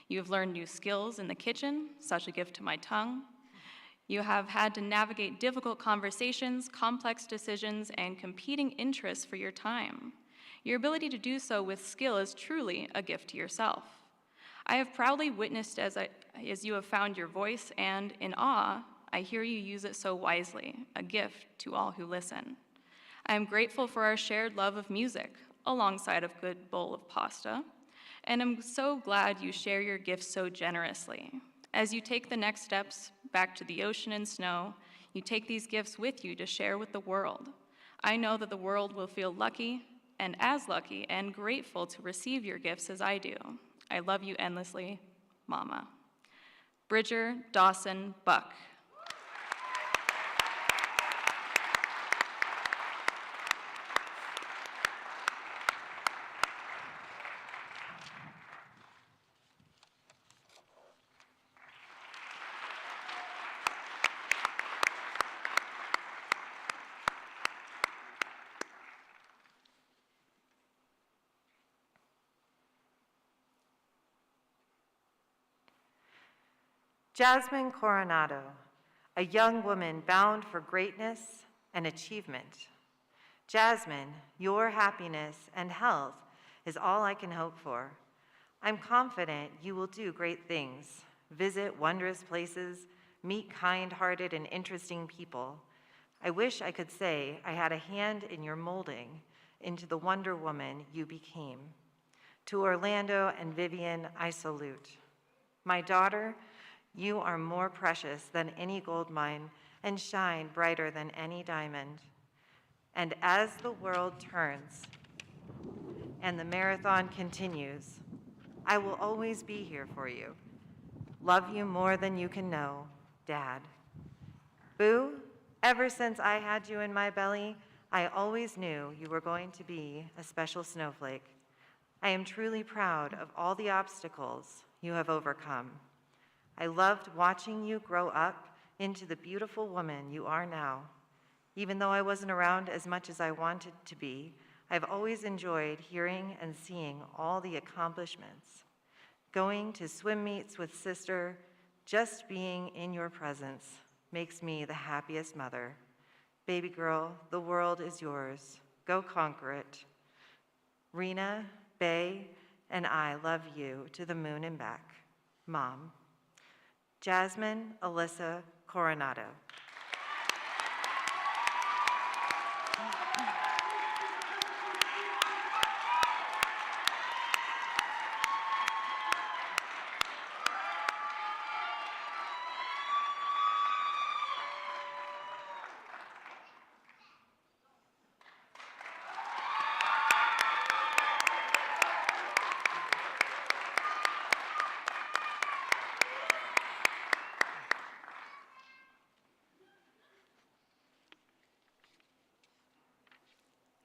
You have learned new skills in the kitchen, such a gift to my tongue. You have had to navigate difficult conversations, complex decisions, and competing interests for your time. Your ability to do so with skill is truly a gift to yourself. I have proudly witnessed as you have found your voice, and in awe, I hear you use it so wisely, a gift to all who listen. I am grateful for our shared love of music, alongside a good bowl of pasta. And I'm so glad you share your gifts so generously. As you take the next steps back to the ocean and snow, you take these gifts with you to share with the world. I know that the world will feel lucky and grateful to receive your gifts as I do. I love you endlessly, Mama. Bridger Dawson Buck. Jasmine Coronado, a young woman bound for greatness and achievement. Jasmine, your happiness and health is all I can hope for. I'm confident you will do great things, visit wondrous places, meet kind-hearted and interesting people. I wish I could say I had a hand in your molding into the Wonder Woman you became. To Orlando and Vivian, I salute. My daughter, you are more precious than any gold mine and shine brighter than any diamond. And as the world turns and the marathon continues, I will always be here for you. Love you more than you can know, Dad. Boo, ever since I had you in my belly, I always knew you were going to be a special snowflake. I am truly proud of all the obstacles you have overcome. I loved watching you grow up into the beautiful woman you are now. Even though I wasn't around as much as I wanted to be, I've always enjoyed hearing and seeing all the accomplishments. Going to swim meets with sister, just being in your presence makes me the happiest mother. Baby girl, the world is yours. Go conquer it. Rena, Bay, and I love you to the moon and back. Mom. Jasmine Alyssa Coronado.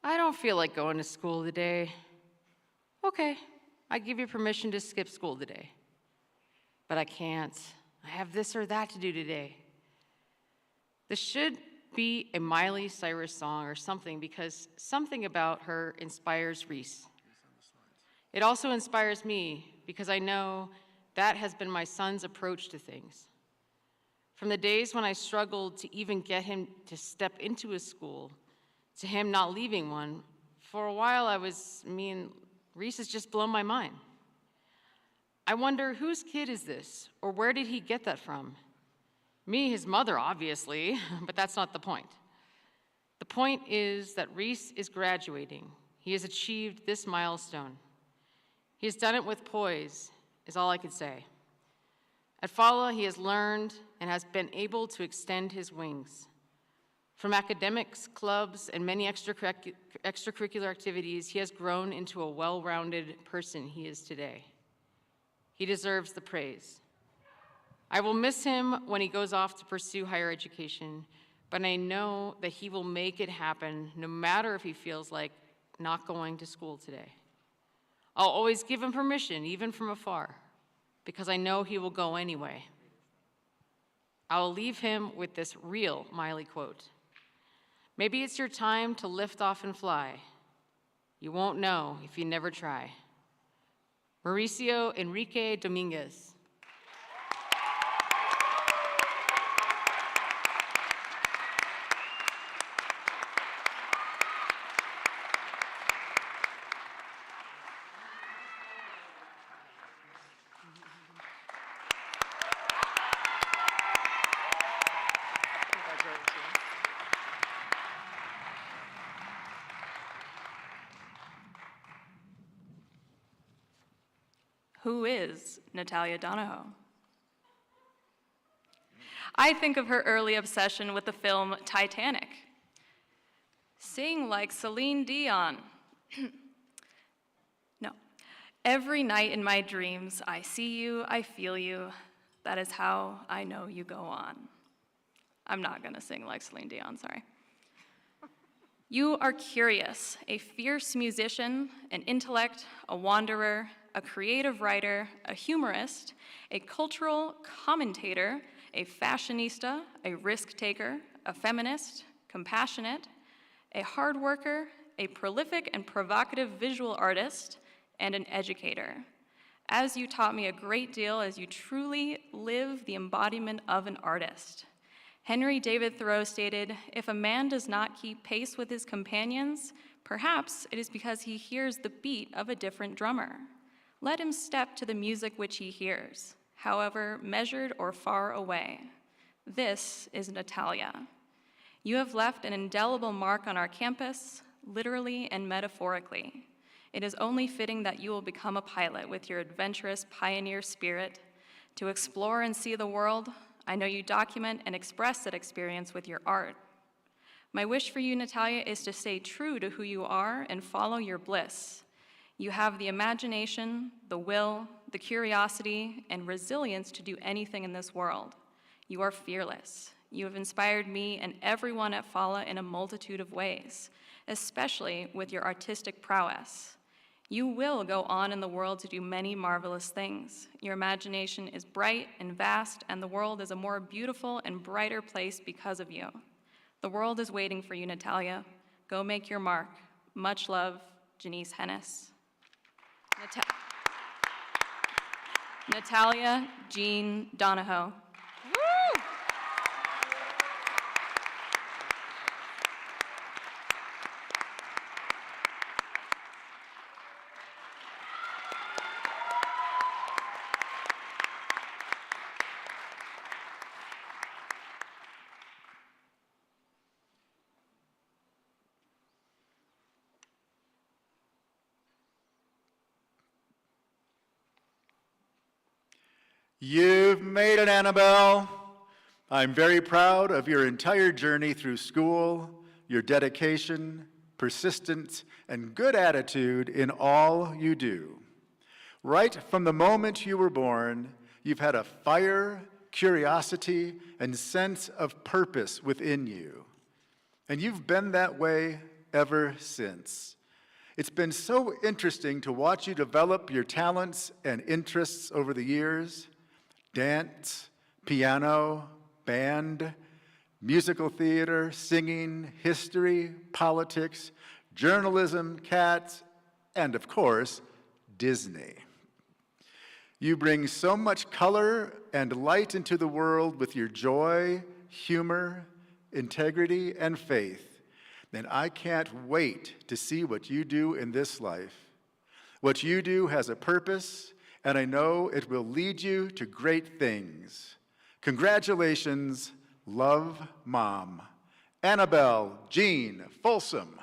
I don't feel like going to school today. Okay, I give you permission to skip school today. But I can't. I have this or that to do today. This should be a Miley Cyrus song or something, because something about her inspires Reese. It also inspires me because I know that has been my son's approach to things. From the days when I struggled to even get him to step into a school, to him not leaving one, for a while Reese has just blown my mind. I wonder whose kid is this, or where did he get that from? Me, his mother, obviously, but that's not the point. The point is that Reese is graduating. He has achieved this milestone. He has done it with poise, is all I could say. At FALA, he has learned and has been able to extend his wings. From academics, clubs, and many extracurricular activities, he has grown into a well-rounded person he is today. He deserves the praise. I will miss him when he goes off to pursue higher education, but I know that he will make it happen no matter if he feels like not going to school today. I'll always give him permission, even from afar, because I know he will go anyway. I'll leave him with this real Miley quote. Maybe it's your time to lift off and fly. You won't know if you never try. Mauricio Enrique Dominguez. Who is Natalia Donahoe? I think of her early obsession with the film Titanic. Sing like Celine Dion. No. Every night in my dreams, I see you, I feel you. That is how I know you go on. I'm not gonna sing like Celine Dion, sorry. You are curious, a fierce musician, an intellect, a wanderer, a creative writer, a humorist, a cultural commentator, a fashionista, a risk taker, a feminist, compassionate, a hard worker, a prolific and provocative visual artist, and an educator. as you taught me a great deal as you truly live the embodiment of an artist. Henry David Thoreau stated, "If a man does not keep pace with his companions, perhaps it is because he hears the beat of a different drummer. Let him step to the music which he hears, however measured or far away." This is Natalia. You have left an indelible mark on our campus, literally and metaphorically. It is only fitting that you will become a pilot with your adventurous pioneer spirit. To explore and see the world, I know you document and express that experience with your art. My wish for you, Natalia, is to stay true to who you are and follow your bliss. You have the imagination, the will, the curiosity, and resilience to do anything in this world. You are fearless. You have inspired me and everyone at FALA in a multitude of ways, especially with your artistic prowess. You will go on in the world to do many marvelous things. Your imagination is bright and vast, and the world is a more beautiful and brighter place because of you. The world is waiting for you, Natalia. Go make your mark. Much love, Janice Hennis. Natalia Jean Donahoe. You've made it, Annabelle. I'm very proud of your entire journey through school, your dedication, persistence, and good attitude in all you do. Right from the moment you were born, you've had a fire, curiosity, and sense of purpose within you. And you've been that way ever since. It's been so interesting to watch you develop your talents and interests over the years. Dance, piano, band, musical theater, singing, history, politics, journalism, cats, and of course, Disney. You bring so much color and light into the world with your joy, humor, integrity, and faith. And I can't wait to see what you do in this life. What you do has a purpose, and I know it will lead you to great things. Congratulations, love, Mom. Annabelle Jean Folsom.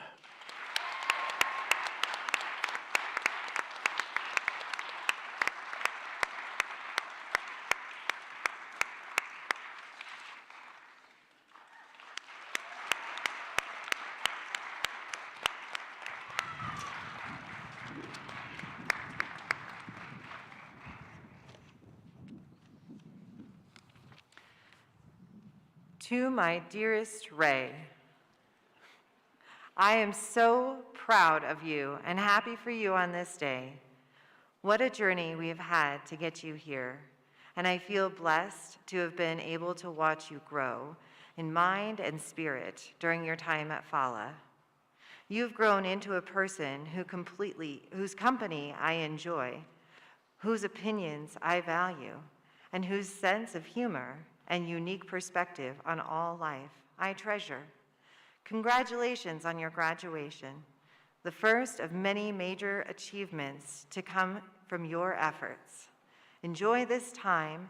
To my dearest Ray, I am so proud of you and happy for you on this day. What a journey we have had to get you here, and I feel blessed to have been able to watch you grow in mind and spirit during your time at FALA. You've grown into a person whose company I enjoy, whose opinions I value, and whose sense of humor and unique perspective on all life I treasure. Congratulations on your graduation, the first of many major achievements to come from your efforts. Enjoy this time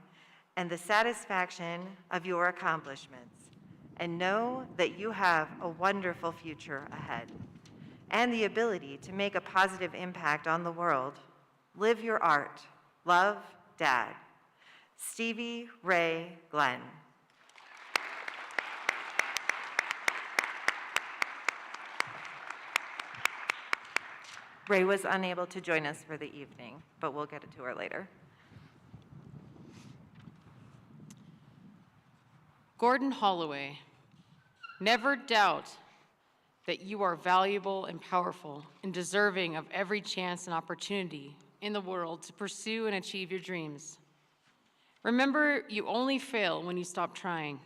and the satisfaction of your accomplishments, and know that you have a wonderful future ahead and the ability to make a positive impact on the world. Live your art. Love, Dad. Stevie Ray Glenn. Ray was unable to join us for the evening, but we'll get to her later. Gordon Holloway, never doubt that you are valuable and powerful and deserving of every chance and opportunity in the world to pursue and achieve your dreams. Remember, you only fail when you stop trying.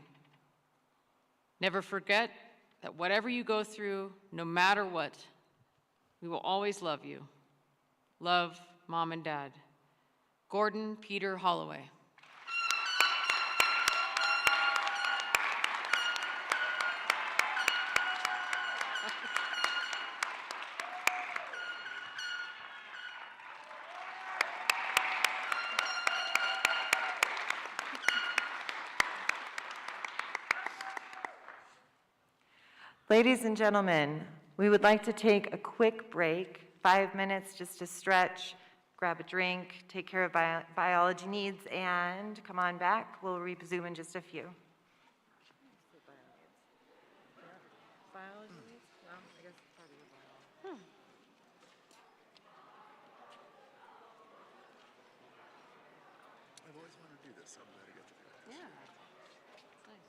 Never forget that whatever you go through, no matter what, we will always love you. Love, Mom and Dad. Gordon Peter Holloway. Ladies and gentlemen, we would like to take a quick break, 5 minutes just to stretch, grab a drink, take care of biology needs, and come on back. We'll resume in just a few. I've always wanted to do this, so I'm glad I get to do it. Yeah. It's nice.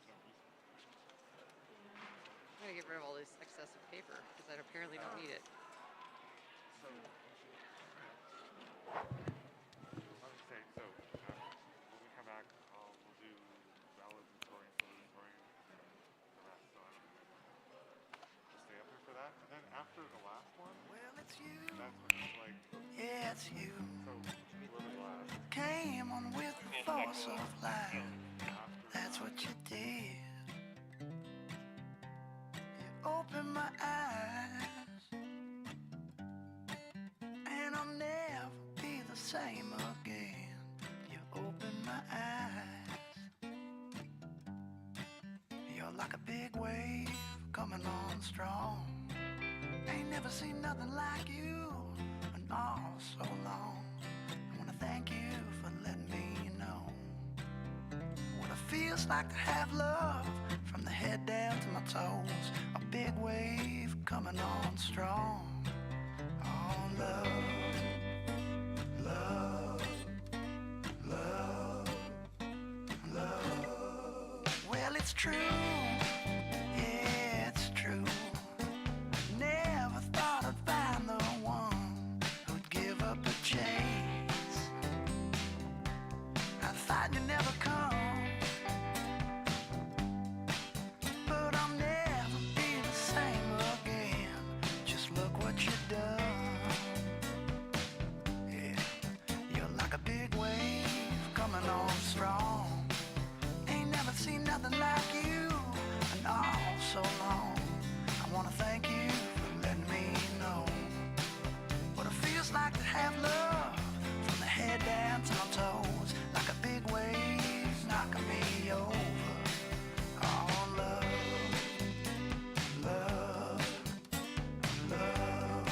I'm gonna get rid of all this excessive paper because I apparently don't need it. So, I was saying, so when we come back, we'll do valedictorian, salutatorian, and the rest. So I don't know. We'll stay up here for that, and then after the last one, Well, it's you. that's when it's like, Yeah, it's you. so whoever's last. Came on with the force of life. That's what you did. You opened my eyes, and I'll never be the same again. You opened my eyes. You're like a big wave coming on strong. Ain't never seen nothing like you in all so long. I wanna thank you for letting me know what it feels like to have love from the head down to my toes. A big wave coming on strong. Oh, love, love, love, love. Well, it's true. Yeah, it's true. Never thought I'd find the one who'd give up a chase. I thought you'd never come, but I'll never be the same again. Just look what you've done. Yeah, you're like a big wave coming on strong. Ain't never seen nothing like you in all so long. I wanna thank you for letting me know what it feels like to have love from the head down to my toes, like a big wave knocking me over. Oh, love, love, love,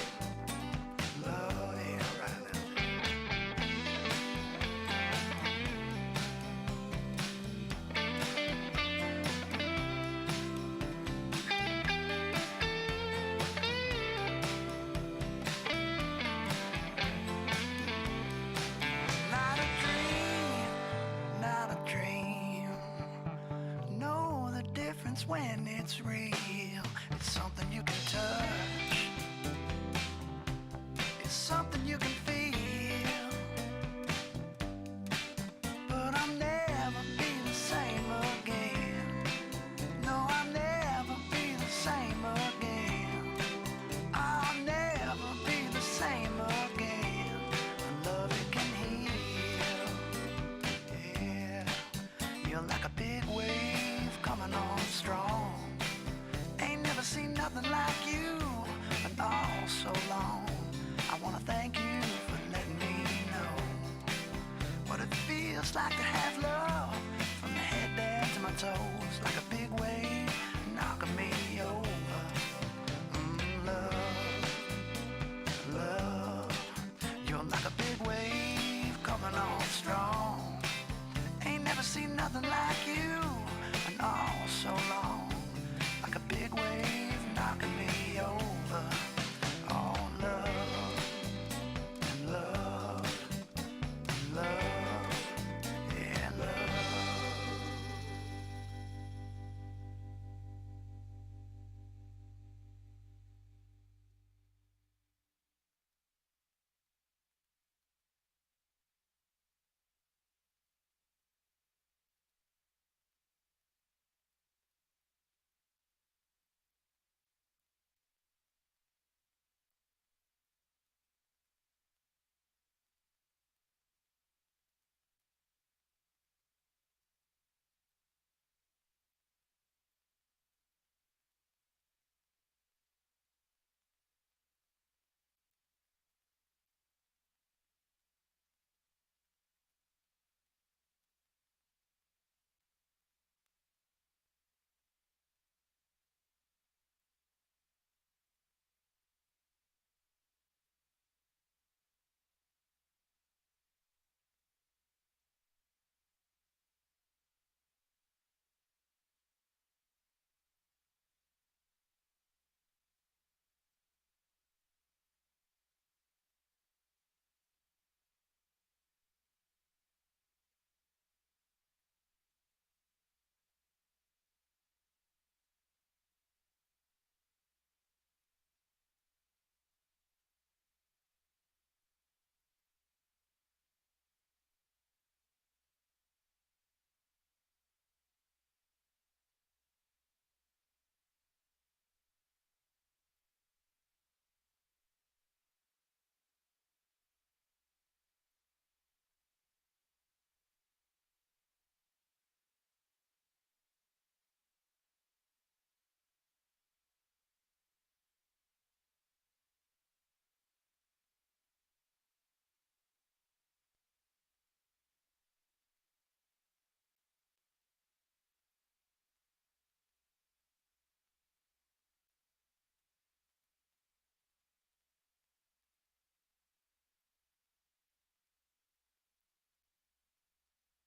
love, yeah, right now. Not a dream, not a dream. Know the difference when it's real. It's something you can touch. It's something you can feel. But I'll never be the same again. No, I'll never be the same again. I'll never be the same again. Love it can heal. Yeah, you're like a big wave coming on strong. Ain't never seen nothing like you in all so long. I wanna thank you for letting me know what it feels like to have love from the head down to my toes, like a big wave knocking me over. Love, love, you're like a big wave coming on strong. Ain't never seen nothing like you in all so long, like a big wave knocking me over. Oh, love, and love, and love, yeah, love.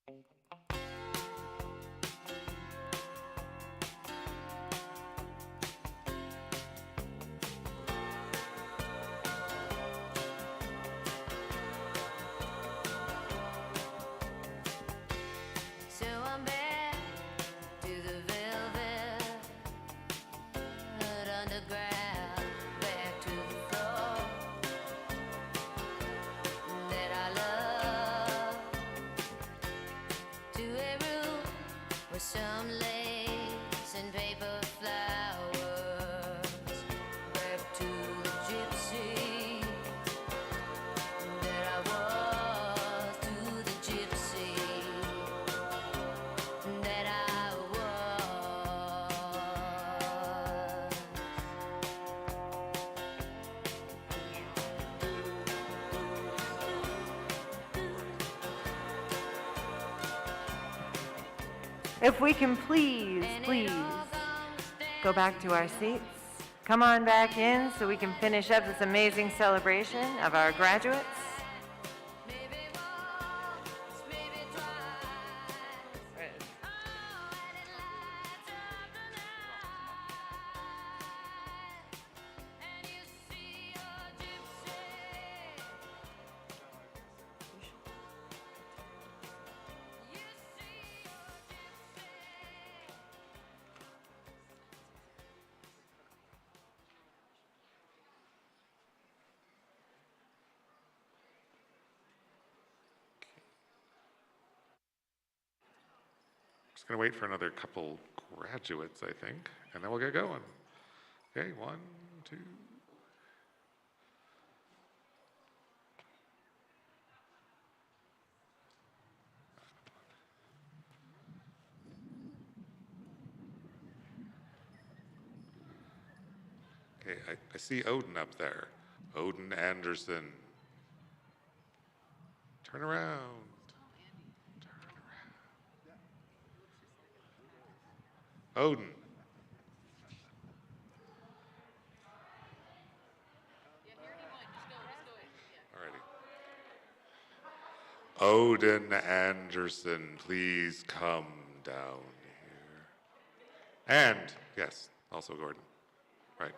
So I'm back to the velvet underground, back to the floor that I love, to a room with some lace and paper flowers, back to the gypsy that I was, to the gypsy that I was. If we can please go back to our seats. Come on back in so we can finish up this amazing celebration of our graduates. Just gonna wait for another couple graduates, I think, and then we'll get going. Okay, 1, 2. Okay, I see Odin up there. Odin Anderson. Turn around. Odin. Alrighty. Odin Anderson, please come down here. And, yes, also Gordon. Right.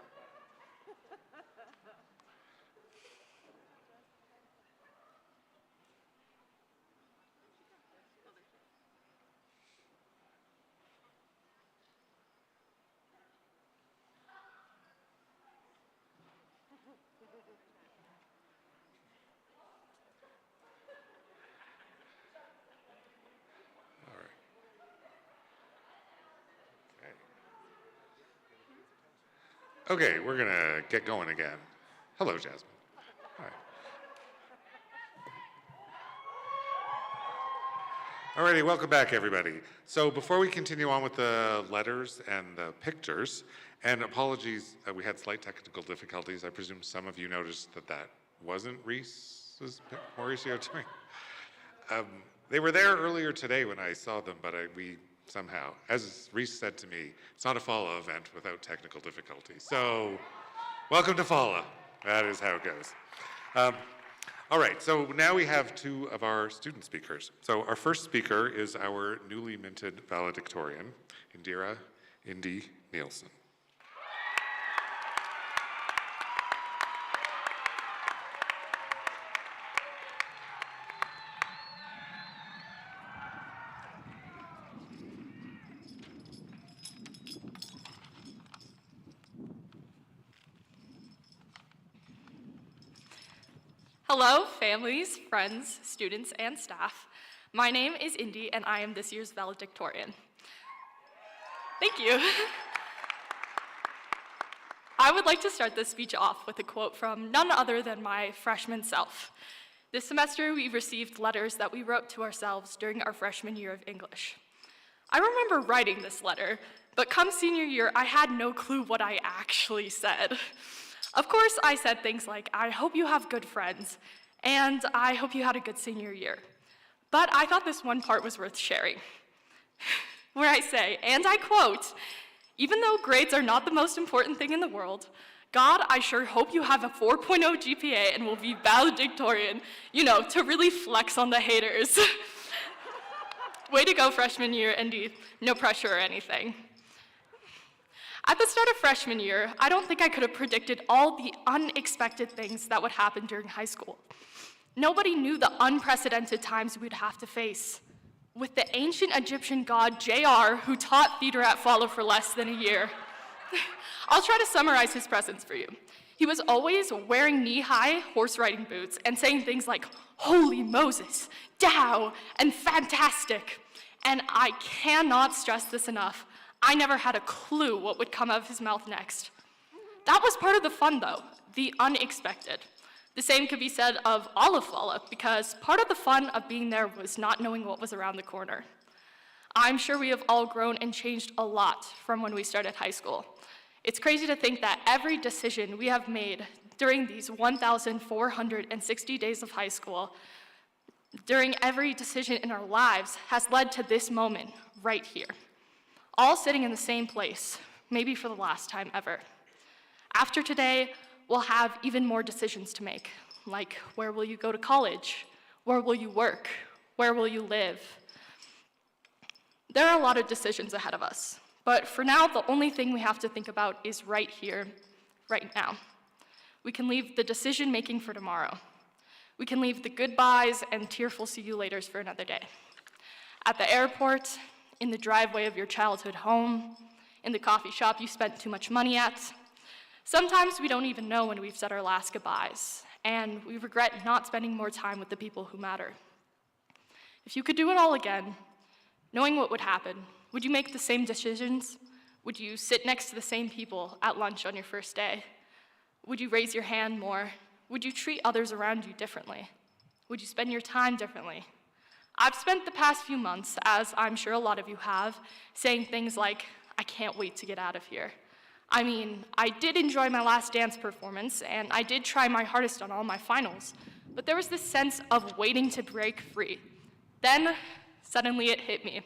Okay, we're gonna get going again. Hello, Jasmine. Hi. Alrighty, welcome back, everybody. So before we continue on with the letters and the pictures, and apologies, we had slight technical difficulties. I presume some of you noticed that that wasn't Mauricio doing. They were there earlier today when I saw them, but we somehow, as Reese said to me, it's not a FALA event without technical difficulty. So, welcome to FALA. That is how it goes. All right, so now we have 2 of our student speakers. So our first speaker is our newly minted valedictorian, Indira Indy Nielsen. Hello, families, friends, students, and staff. My name is Indy, and I am this year's valedictorian. Thank you. I would like to start this speech off with a quote from none other than my freshman self. This semester, we received letters that we wrote to ourselves during our freshman year of English. I remember writing this letter, but come senior year, I had no clue what I actually said. Of course, I said things like, I hope you have good friends, and I hope you had a good senior year. But I thought this one part was worth sharing, where I say, and I quote, even though grades are not the most important thing in the world, God, I sure hope you have a 4.0 GPA and will be valedictorian, you know, to really flex on the haters. Way to go, freshman year, Indy. No pressure or anything. At the start of freshman year, I don't think I could have predicted all the unexpected things that would happen during high school. Nobody knew the unprecedented times we'd have to face. With the ancient Egyptian god JR, who taught theater at FALA for less than a year. I'll try to summarize his presence for you. He was always wearing knee-high horse riding boots and saying things like, "Holy Moses," "Dow," and "fantastic." And I cannot stress this enough. I never had a clue what would come out of his mouth next. That was part of the fun, though, the unexpected. The same could be said of all of FALA, because part of the fun of being there was not knowing what was around the corner. I'm sure we have all grown and changed a lot from when we started high school. It's crazy to think that every decision we have made during these 1,460 days of high school, during every decision in our lives, has led to this moment right here. All sitting in the same place, maybe for the last time ever. After today, we'll have even more decisions to make, like where will you go to college? Where will you work? Where will you live? There are a lot of decisions ahead of us, but for now, the only thing we have to think about is right here, right now. We can leave the decision-making for tomorrow. We can leave the goodbyes and tearful see-you-laters for another day. At the airport, in the driveway of your childhood home, in the coffee shop you spent too much money at. Sometimes we don't even know when we've said our last goodbyes, and we regret not spending more time with the people who matter. If you could do it all again, knowing what would happen, would you make the same decisions? Would you sit next to the same people at lunch on your first day? Would you raise your hand more? Would you treat others around you differently? Would you spend your time differently? I've spent the past few months, as I'm sure a lot of you have, saying things like, I can't wait to get out of here. I mean, I did enjoy my last dance performance, and I did try my hardest on all my finals, but there was this sense of waiting to break free. Then, suddenly it hit me.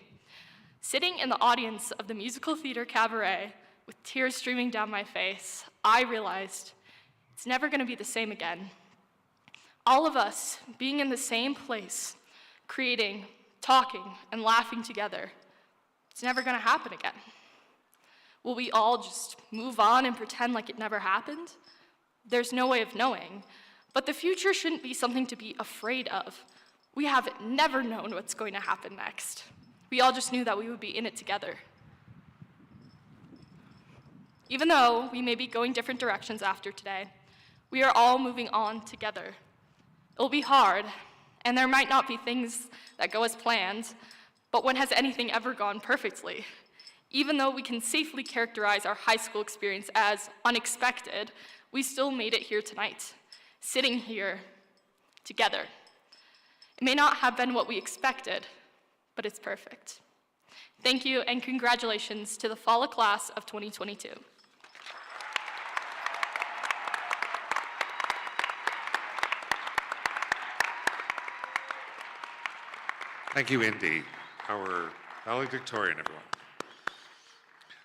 Sitting in the audience of the musical theater cabaret, with tears streaming down my face, I realized it's never gonna be the same again. All of us being in the same place, creating, talking, and laughing together, it's never gonna happen again. Will we all just move on and pretend like it never happened? There's no way of knowing, but the future shouldn't be something to be afraid of. We have never known what's going to happen next. We all just knew that we would be in it together. Even though we may be going different directions after today, we are all moving on together. It'll be hard, and there might not be things that go as planned, but when has anything ever gone perfectly? Even though we can safely characterize our high school experience as unexpected, we still made it here tonight, sitting here together. It may not have been what we expected, but it's perfect. Thank you, and congratulations to the FALA class of 2022. Thank you, Indy, our valedictorian, everyone.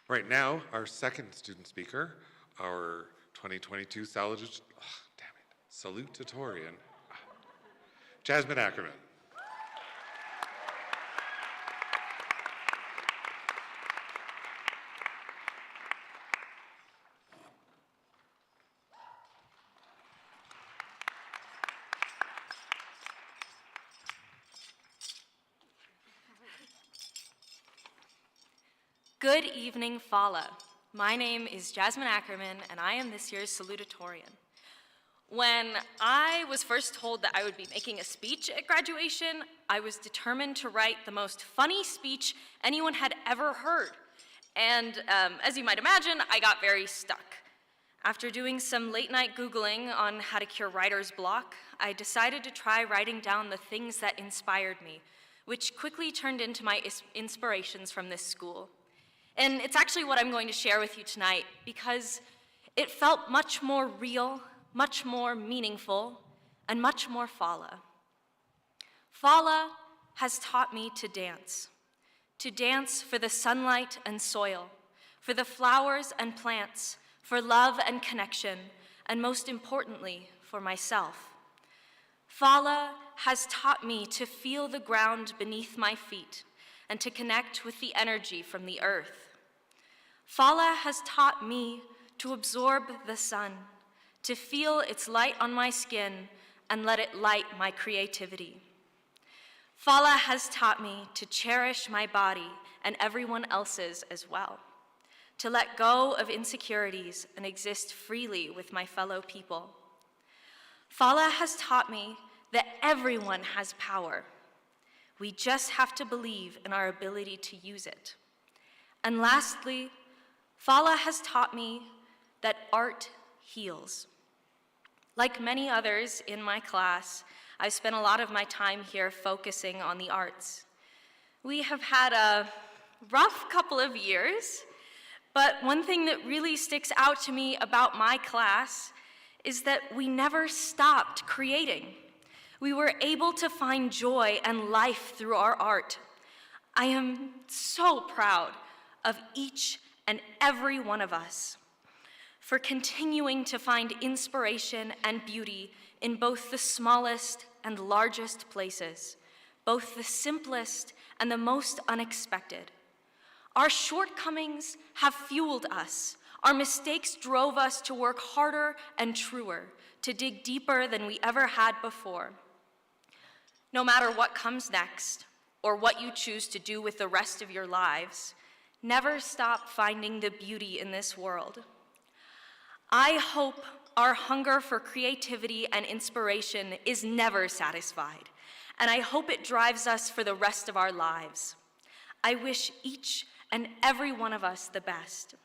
Right now, our second student speaker, our 2022 salutatorian, Jasmine Ackerman. Good evening, FALA. My name is Jasmine Ackerman, and I am this year's salutatorian. When I was first told that I would be making a speech at graduation, I was determined to write the most funny speech anyone had ever heard. And as you might imagine, I got very stuck. After doing some late-night Googling on how to cure writer's block, I decided to try writing down the things that inspired me, which quickly turned into my inspirations from this school. And it's actually what I'm going to share with you tonight because it felt much more real, much more meaningful, and much more FALA. FALA has taught me to dance for the sunlight and soil, for the flowers and plants, for love and connection, and most importantly, for myself. FALA has taught me to feel the ground beneath my feet, and to connect with the energy from the earth. FALA has taught me to absorb the sun, to feel its light on my skin and let it light my creativity. FALA has taught me to cherish my body and everyone else's as well, to let go of insecurities and exist freely with my fellow people. FALA has taught me that everyone has power. We just have to believe in our ability to use it. And lastly, FALA has taught me that art heals. Like many others in my class, I spent a lot of my time here focusing on the arts. We have had a rough couple of years, but one thing that really sticks out to me about my class is that we never stopped creating. We were able to find joy and life through our art. I am so proud of each and every one of us for continuing to find inspiration and beauty in both the smallest and largest places, both the simplest and the most unexpected. Our shortcomings have fueled us. Our mistakes drove us to work harder and truer, to dig deeper than we ever had before. No matter what comes next, or what you choose to do with the rest of your lives, never stop finding the beauty in this world. I hope our hunger for creativity and inspiration is never satisfied, and I hope it drives us for the rest of our lives. I wish each and every one of us the best.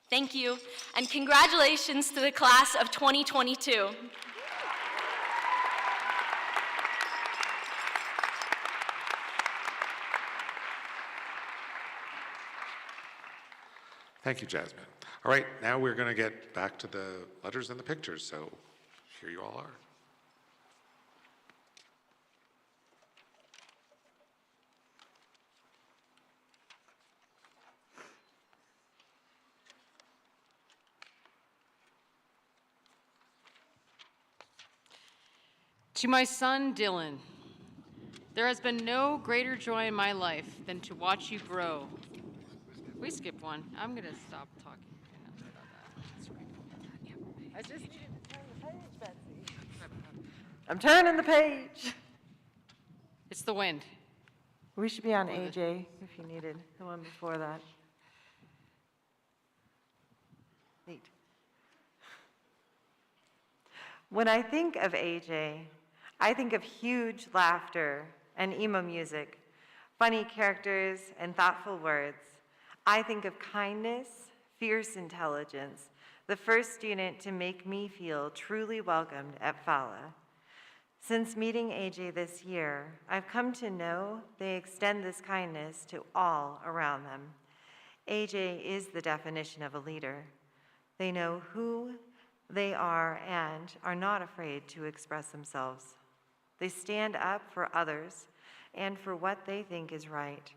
Thank you, and congratulations to the class of 2022. Thank you, Jasmine. All right, now we're going to get back to the letters and the pictures, so here you all are. To my son, Dylan, there has been no greater joy in my life than to watch you grow. We skipped one. I'm going to stop talking. I just needed to turn the page, Betsy. I'm turning the page. It's the wind. We should be on AJ if you needed the one before that. Neat. When I think of AJ, I think of huge laughter and emo music, funny characters and thoughtful words. I think of kindness, fierce intelligence, the first student to make me feel truly welcomed at FALA. Since meeting AJ this year, I've come to know they extend this kindness to all around them. AJ is the definition of a leader. They know who they are and are not afraid to express themselves. They stand up for others and for what they think is right.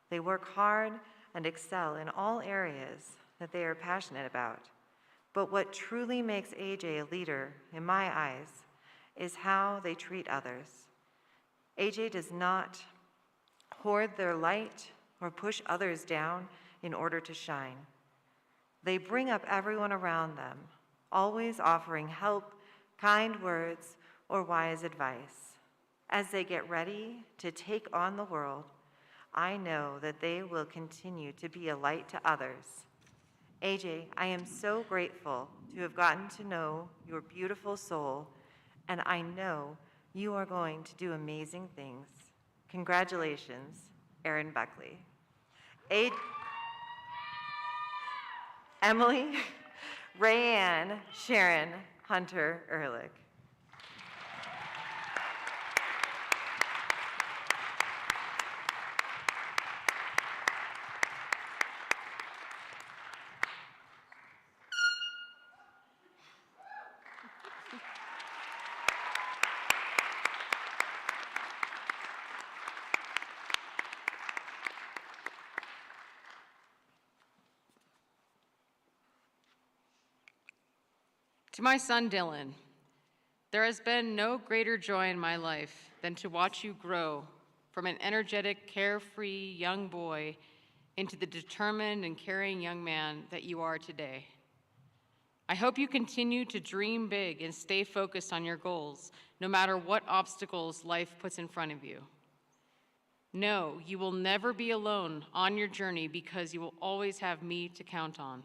They work hard and excel in all areas that they are passionate about. But what truly makes AJ a leader, in my eyes, is how they treat others. AJ does not hoard their light or push others down in order to shine. They bring up everyone around them, always offering help, kind words, or wise advice. As they get ready to take on the world, I know that they will continue to be a light to others. AJ, I am so grateful to have gotten to know your beautiful soul, and I know you are going to do amazing things. Congratulations, Erin Buckley. Emily, Rayanne, Sharon, Hunter, Ehrlich. To my son, Dylan, there has been no greater joy in my life than to watch you grow from an energetic, carefree young boy into the determined and caring young man that you are today. I hope you continue to dream big and stay focused on your goals, no matter what obstacles life puts in front of you. No, you will never be alone on your journey because you will always have me to count on.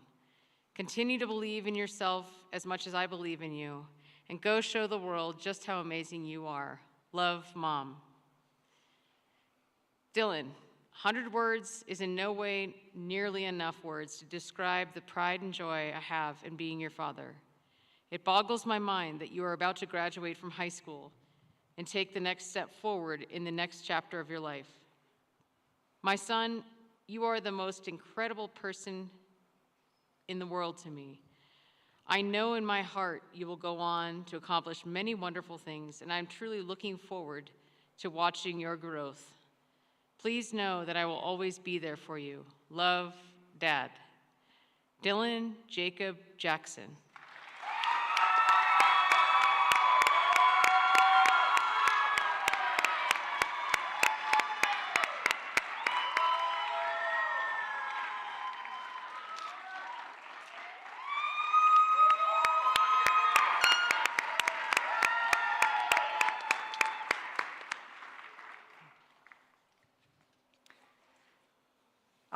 Continue to believe in yourself as much as I believe in you, and go show the world just how amazing you are. Love, Mom. Dylan, 100 words is in no way nearly enough words to describe the pride and joy I have in being your father. It boggles my mind that you are about to graduate from high school and take the next step forward in the next chapter of your life. My son, you are the most incredible person in the world to me. I know in my heart you will go on to accomplish many wonderful things, and I'm truly looking forward to watching your growth. Please know that I will always be there for you. Love, Dad. Dylan Jacob Jackson.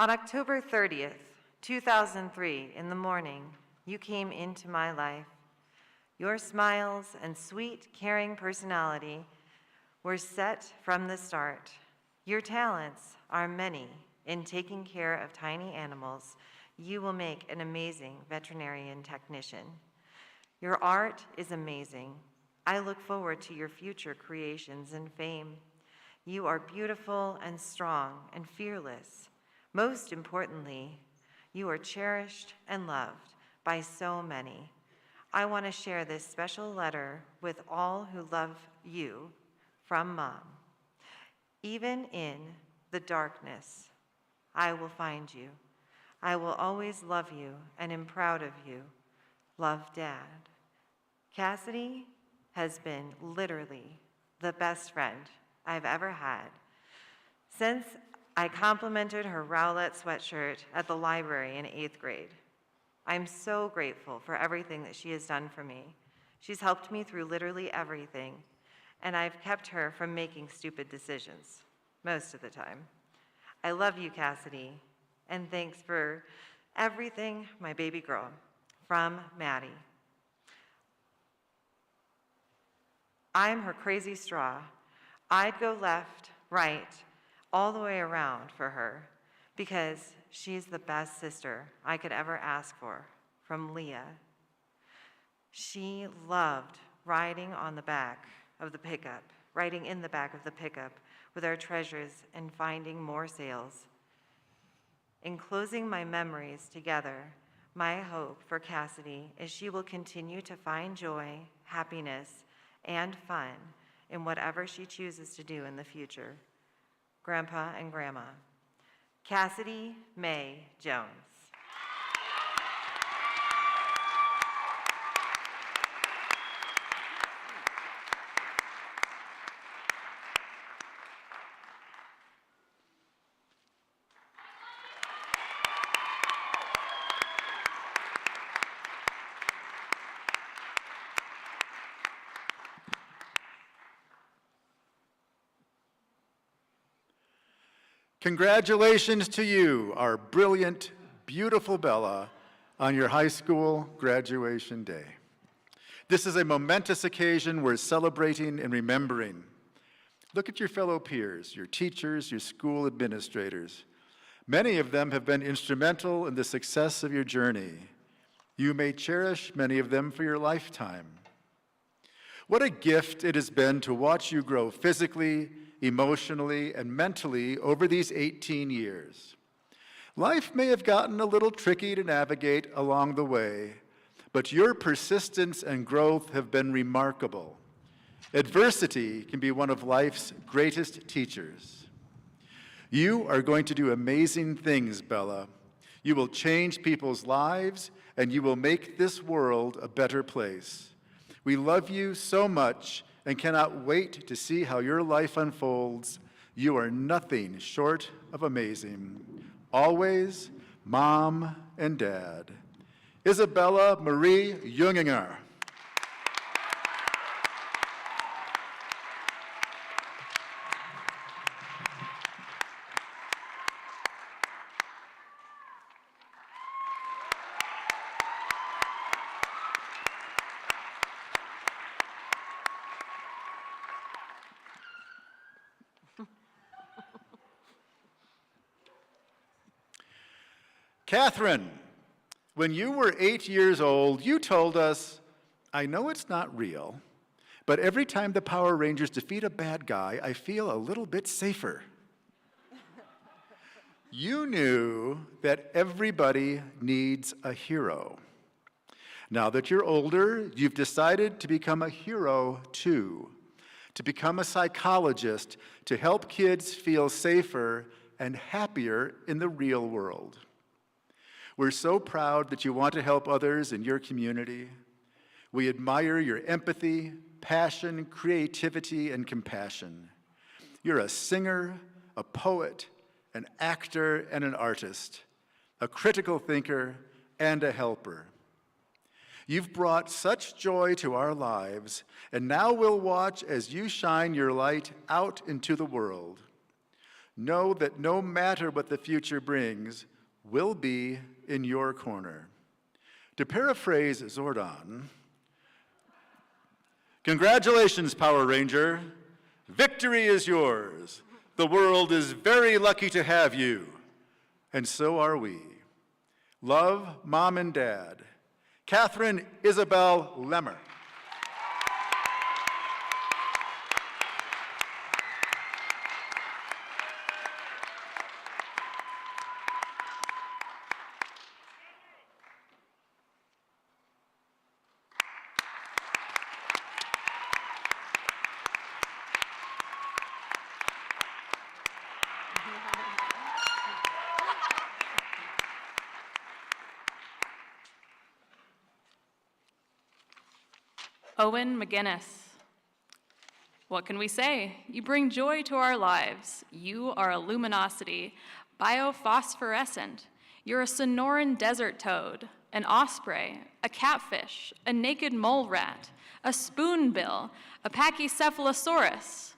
On October 30th, 2003, in the morning, you came into my life. Your smiles and sweet, caring personality were set from the start. Your talents are many. In taking care of tiny animals, you will make an amazing veterinarian technician. Your art is amazing. I look forward to your future creations and fame. You are beautiful and strong and fearless. Most importantly, you are cherished and loved by so many. I want to share this special letter with all who love you from Mom. Even in the darkness, I will find you. I will always love you and am proud of you. Love, Dad. Cassidy has been literally the best friend I've ever had. Since I complimented her Rowlett sweatshirt at the library in 8th grade. I'm so grateful for everything that she has done for me. She's helped me through literally everything, and I've kept her from making stupid decisions, most of the time. I love you, Cassidy, and thanks for everything, my baby girl. From Maddie. I'm her crazy straw. I'd go left, right, all the way around for her because she's the best sister I could ever ask for, from Leah. She loved riding in the back of the pickup with our treasures and finding more sales. In closing my memories together, my hope for Cassidy is she will continue to find joy, happiness, and fun in whatever she chooses to do in the future. Grandpa and Grandma. Cassidy Mae Jones. Congratulations to you, our brilliant, beautiful Bella, on your high school graduation day. This is a momentous occasion we're celebrating and remembering. Look at your fellow peers, your teachers, your school administrators. Many of them have been instrumental in the success of your journey. You may cherish many of them for your lifetime. What a gift it has been to watch you grow physically, emotionally, and mentally over these 18 years. Life may have gotten a little tricky to navigate along the way, but your persistence and growth have been remarkable. Adversity can be one of life's greatest teachers. You are going to do amazing things, Bella. You will change people's lives, and you will make this world a better place. We love you so much and cannot wait to see how your life unfolds. You are nothing short of amazing. Always, Mom and Dad. Isabella Marie Junginger. Catherine, when you were 8 years old, you told us, I know it's not real, but every time the Power Rangers defeat a bad guy, I feel a little bit safer. You knew that everybody needs a hero. Now that you're older, you've decided to become a hero too, to become a psychologist to help kids feel safer and happier in the real world. We're so proud that you want to help others in your community. We admire your empathy, passion, creativity, and compassion. You're a singer, a poet, an actor, and an artist, a critical thinker, and a helper. You've brought such joy to our lives, and now we'll watch as you shine your light out into the world. Know that no matter what the future brings, we'll be in your corner. To paraphrase Zordon, congratulations, Power Ranger. Victory is yours. The world is very lucky to have you, and so are we. Love, Mom and Dad. Catherine Isabel Lemmer. Owen McGinnis. What can we say? You bring joy to our lives. You are a luminosity, biophosphorescent. You're a Sonoran desert toad, an osprey, a catfish, a naked mole rat, a spoonbill, a pachycephalosaurus,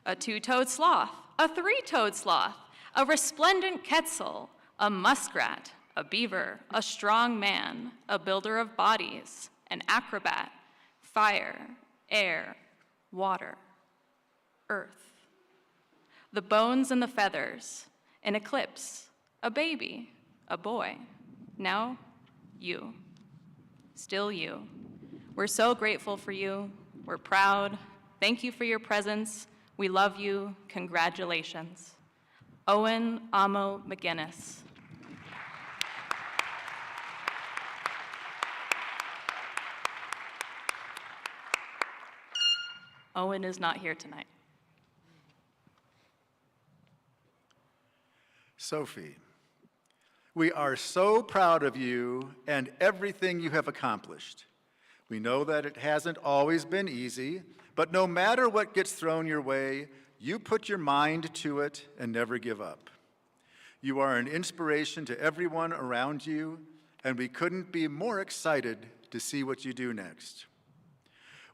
a two-toed sloth, a three-toed sloth, a resplendent quetzal, a muskrat, a beaver, a strong man, a builder of bodies, an acrobat, fire, air, water, earth. The bones and the feathers, an eclipse, a baby, a boy. Now, you. Still you. We're so grateful for you. We're proud. Thank you for your presence. We love you. Congratulations. Owen Amo McGinnis. Owen is not here tonight. Sophie, we are so proud of you and everything you have accomplished. We know that it hasn't always been easy, but no matter what gets thrown your way, you put your mind to it and never give up. You are an inspiration to everyone around you, and we couldn't be more excited to see what you do next.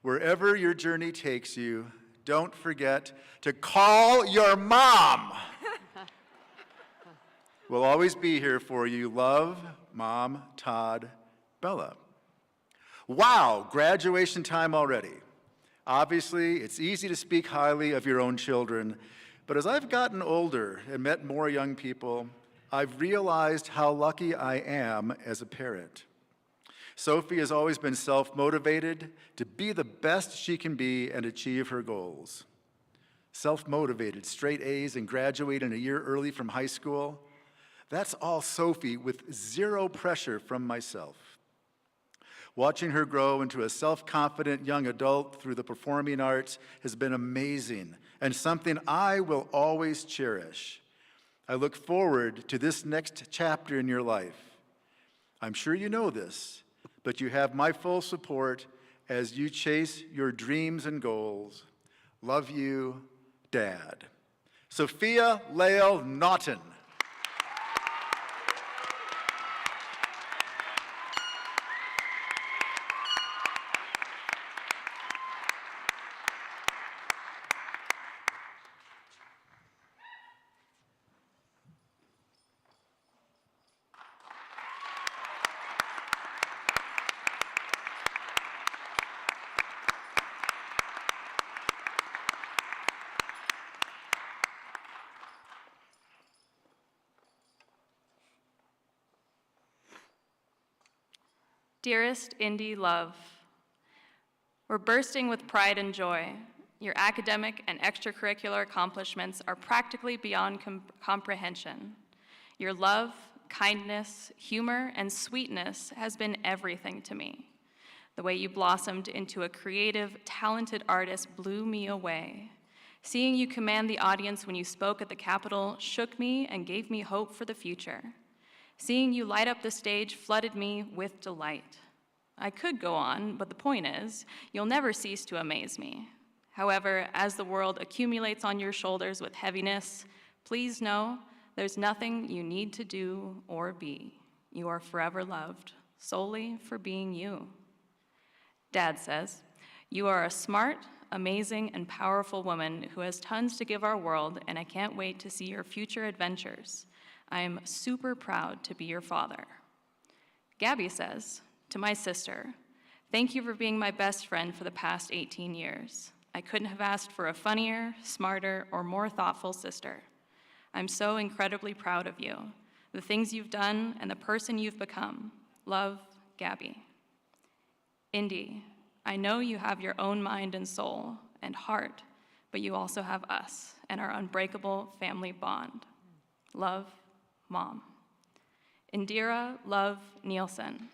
Wherever your journey takes you, don't forget to call your mom. We'll always be here for you. Love, Mom, Todd, Bella. Wow, graduation time already. Obviously, it's easy to speak highly of your own children, but as I've gotten older and met more young people, I've realized how lucky I am as a parent. Sophie has always been self-motivated to be the best she can be and achieve her goals. Self-motivated, straight A's, and graduating a year early from high school. That's all Sophie with zero pressure from myself. Watching her grow into a self-confident young adult through the performing arts has been amazing and something I will always cherish. I look forward to this next chapter in your life. I'm sure you know this, but you have my full support as you chase your dreams and goals. Love you, Dad. Sophia Lael Naughton. Dearest Indy Love, we're bursting with pride and joy. Your academic and extracurricular accomplishments are practically beyond comprehension. Your love, kindness, humor, and sweetness has been everything to me. The way you blossomed into a creative, talented artist blew me away. Seeing you command the audience when you spoke at the Capitol shook me and gave me hope for the future. Seeing you light up the stage flooded me with delight. I could go on, but the point is, you'll never cease to amaze me. However, as the world accumulates on your shoulders with heaviness, please know there's nothing you need to do or be. You are forever loved, solely for being you. Dad says, you are a smart, amazing, and powerful woman who has tons to give our world, and I can't wait to see your future adventures. I am super proud to be your father. Gabby says, to my sister, thank you for being my best friend for the past 18 years. I couldn't have asked for a funnier, smarter, or more thoughtful sister. I'm so incredibly proud of you, the things you've done, and the person you've become. Love, Gabby. Indy, I know you have your own mind and soul and heart, but you also have us and our unbreakable family bond. Love, Mom. Indira Love Nielsen.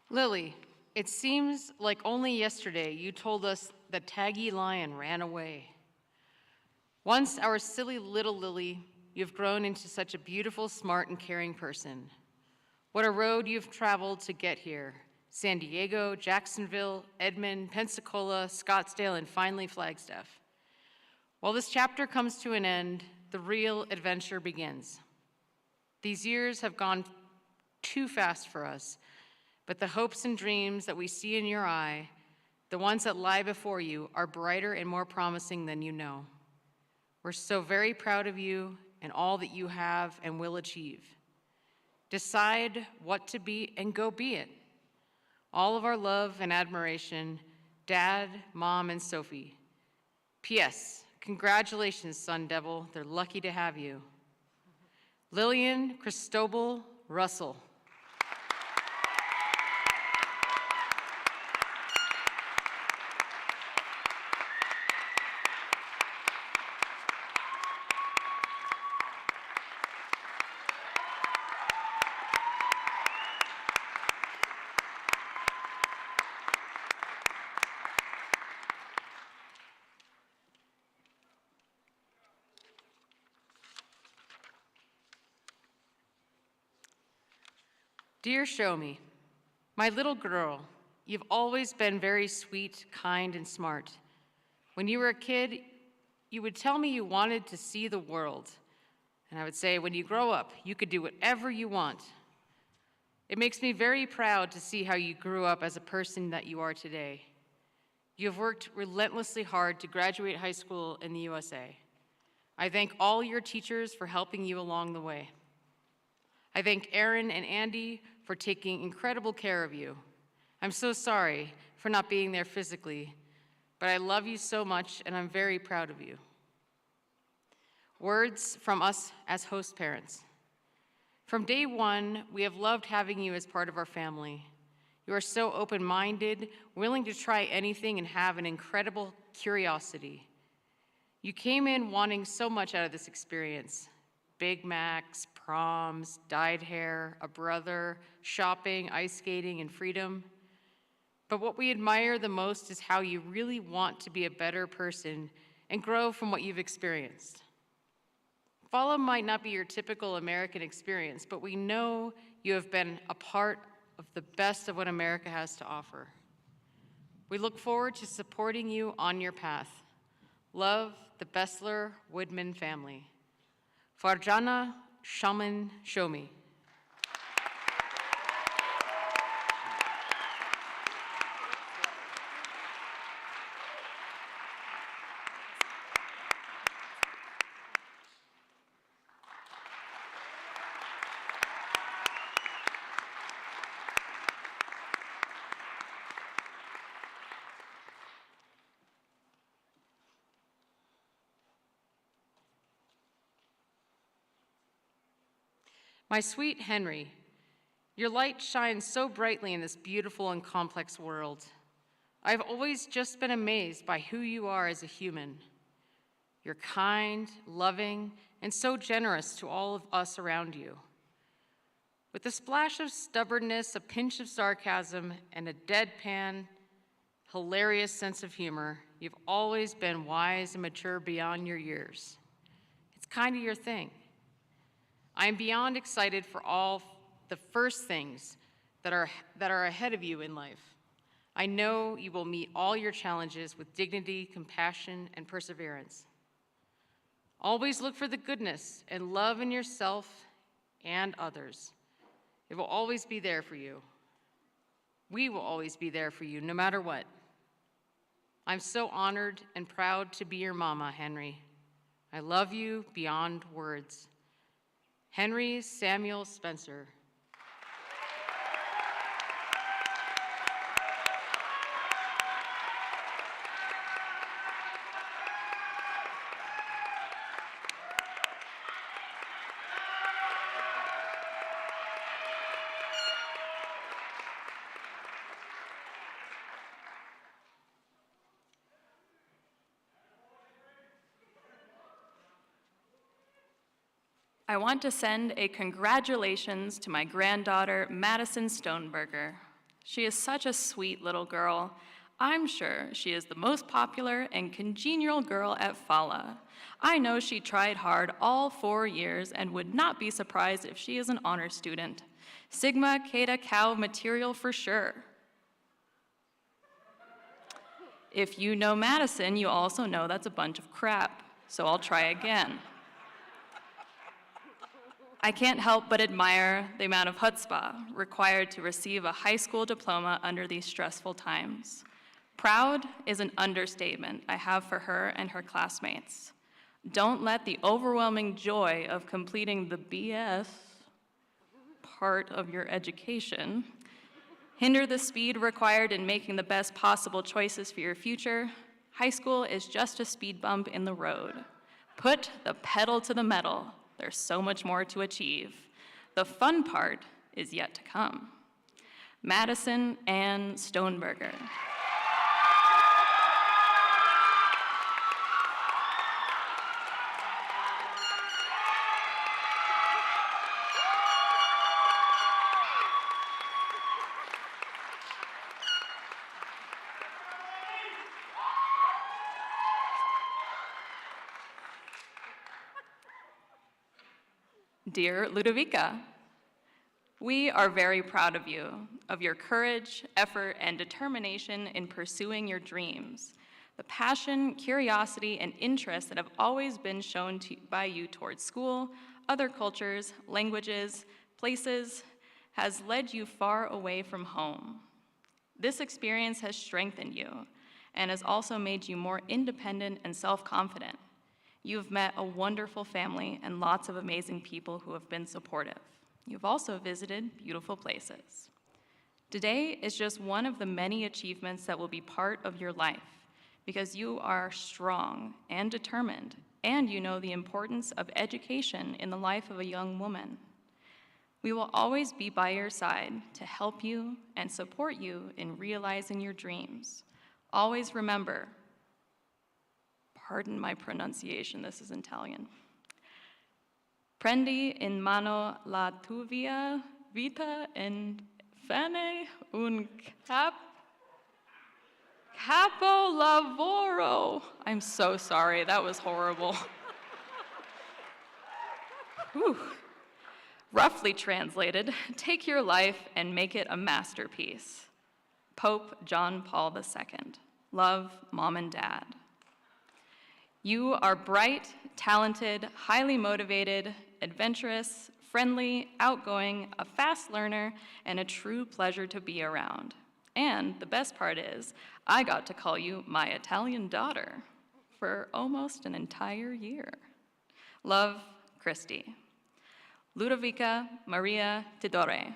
Lily, it seems like only yesterday you told us that Taggy Lion ran away. Once our silly little Lily, you've grown into such a beautiful, smart, and caring person. What a road you've traveled to get here. San Diego, Jacksonville, Edmond, Pensacola, Scottsdale, and finally Flagstaff. While this chapter comes to an end, the real adventure begins. These years have gone too fast for us, but the hopes and dreams that we see in your eye, the ones that lie before you, are brighter and more promising than you know. We're so very proud of you and all that you have and will achieve. Decide what to be and go be it. All of our love and admiration, Dad, Mom, and Sophie. P.S. Congratulations, Sun Devil. They're lucky to have you. Lillian Cristobal Russell. Dear Shomi, my little girl, you've always been very sweet, kind, and smart. When you were a kid, you would tell me you wanted to see the world. And I would say, when you grow up, you could do whatever you want. It makes me very proud to see how you grew up as a person that you are today. You have worked relentlessly hard to graduate high school in the USA. I thank all your teachers for helping you along the way. I thank Aaron and Andy for taking incredible care of you. I'm so sorry for not being there physically, but I love you so much and I'm very proud of you. Words from us as host parents. From day one, we have loved having you as part of our family. You are so open-minded, willing to try anything, and have an incredible curiosity. You came in wanting so much out of this experience. Big Macs, proms, dyed hair, a brother, shopping, ice skating, and freedom. But what we admire the most is how you really want to be a better person and grow from what you've experienced. FALA might not be your typical American experience, but we know you have been a part of the best of what America has to offer. We look forward to supporting you on your path. Love, the Bessler Woodman family. Farjana Shaman Shomi. My sweet Henry, your light shines so brightly in this beautiful and complex world. I've always just been amazed by who you are as a human. You're kind, loving, and so generous to all of us around you. With a splash of stubbornness, a pinch of sarcasm, and a deadpan, hilarious sense of humor, you've always been wise and mature beyond your years. It's kind of your thing. I am beyond excited for all the first things that are ahead of you in life. I know you will meet all your challenges with dignity, compassion, and perseverance. Always look for the goodness and love in yourself and others. It will always be there for you. We will always be there for you, no matter what. I'm so honored and proud to be your mama, Henry. I love you beyond words. Henry Samuel Spencer. I want to send a congratulations to my granddaughter, Madison Stoneberger. She is such a sweet little girl. I'm sure she is the most popular and congenial girl at FALA. I know she tried hard all 4 years and would not be surprised if she is an honor student. Sigma Eta Tau material for sure. If you know Madison, you also know that's a bunch of crap, so I'll try again. I can't help but admire the amount of chutzpah required to receive a high school diploma under these stressful times. Proud is an understatement I have for her and her classmates. Don't let the overwhelming joy of completing the BS part of your education hinder the speed required in making the best possible choices for your future. High school is just a speed bump in the road. Put the pedal to the metal. There's so much more to achieve. The fun part is yet to come. Madison Ann Stoneberger. Dear Ludovica, we are very proud of you, of your courage, effort, and determination in pursuing your dreams. The passion, curiosity, and interest that have always been shown by you towards school, other cultures, languages, places, has led you far away from home. This experience has strengthened you and has also made you more independent and self-confident. You've met a wonderful family and lots of amazing people who have been supportive. You've also visited beautiful places. Today is just one of the many achievements that will be part of your life because you are strong and determined, and you know the importance of education in the life of a young woman. We will always be by your side to help you and support you in realizing your dreams. Always remember, pardon my pronunciation, this is Italian. Prendi in mano la tua vita in fane un capolavoro. I'm so sorry, that was horrible. Whew. Roughly translated, take your life and make it a masterpiece. Pope John Paul II. Love, Mom and Dad. You are bright, talented, highly motivated, adventurous, friendly, outgoing, a fast learner, and a true pleasure to be around. And the best part is, I got to call you my Italian daughter for almost an entire year. Love, Christy. Ludovica Maria Tidore.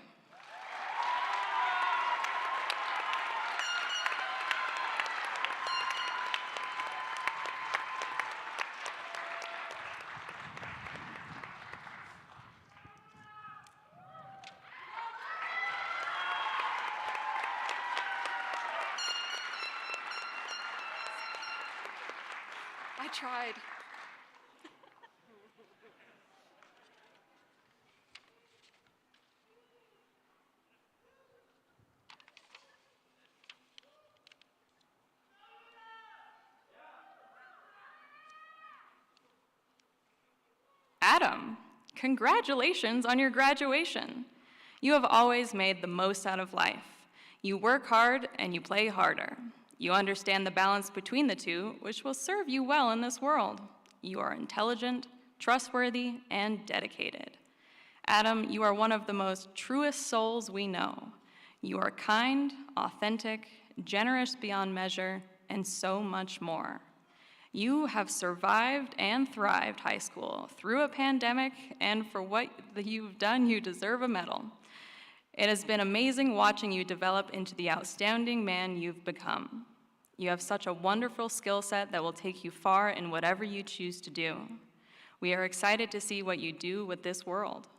I tried. Adam, congratulations on your graduation. You have always made the most out of life. You work hard and you play harder. You understand the balance between the two, which will serve you well in this world. You are intelligent, trustworthy, and dedicated. Adam, you are one of the most truest souls we know. You are kind, authentic, generous beyond measure, and so much more. You have survived and thrived high school through a pandemic, and for what you've done, you deserve a medal. It has been amazing watching you develop into the outstanding man you've become. You have such a wonderful skill set that will take you far in whatever you choose to do. We are excited to see what you do with this world.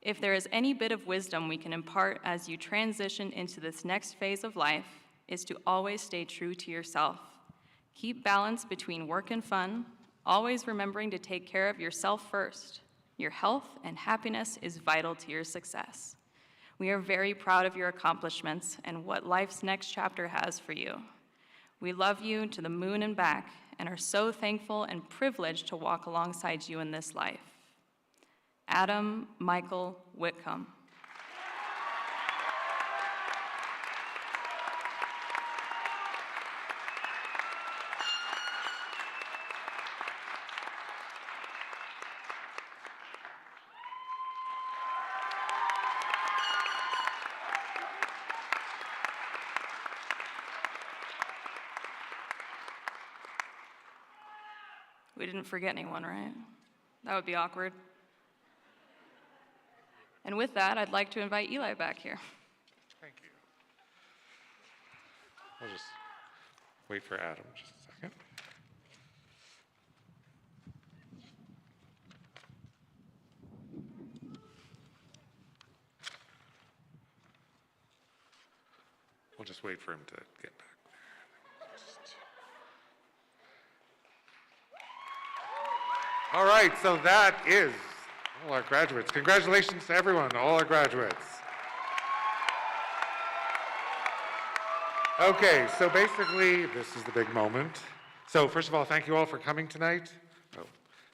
If there is any bit of wisdom we can impart as you transition into this next phase of life, is to always stay true to yourself. Keep balance between work and fun, always remembering to take care of yourself first. Your health and happiness is vital to your success. We are very proud of your accomplishments and what life's next chapter has for you. We love you to the moon and back and are so thankful and privileged to walk alongside you in this life. Adam Michael Whitcomb. We didn't forget anyone, right? That would be awkward. And with that, I'd like to invite Eli back here. Thank you. We'll just wait for Adam just a second. We'll just wait for him to get back there. All right, so that is all our graduates. Congratulations to everyone, all our graduates. Okay, so basically, this is the big moment. So first of all, thank you all for coming tonight,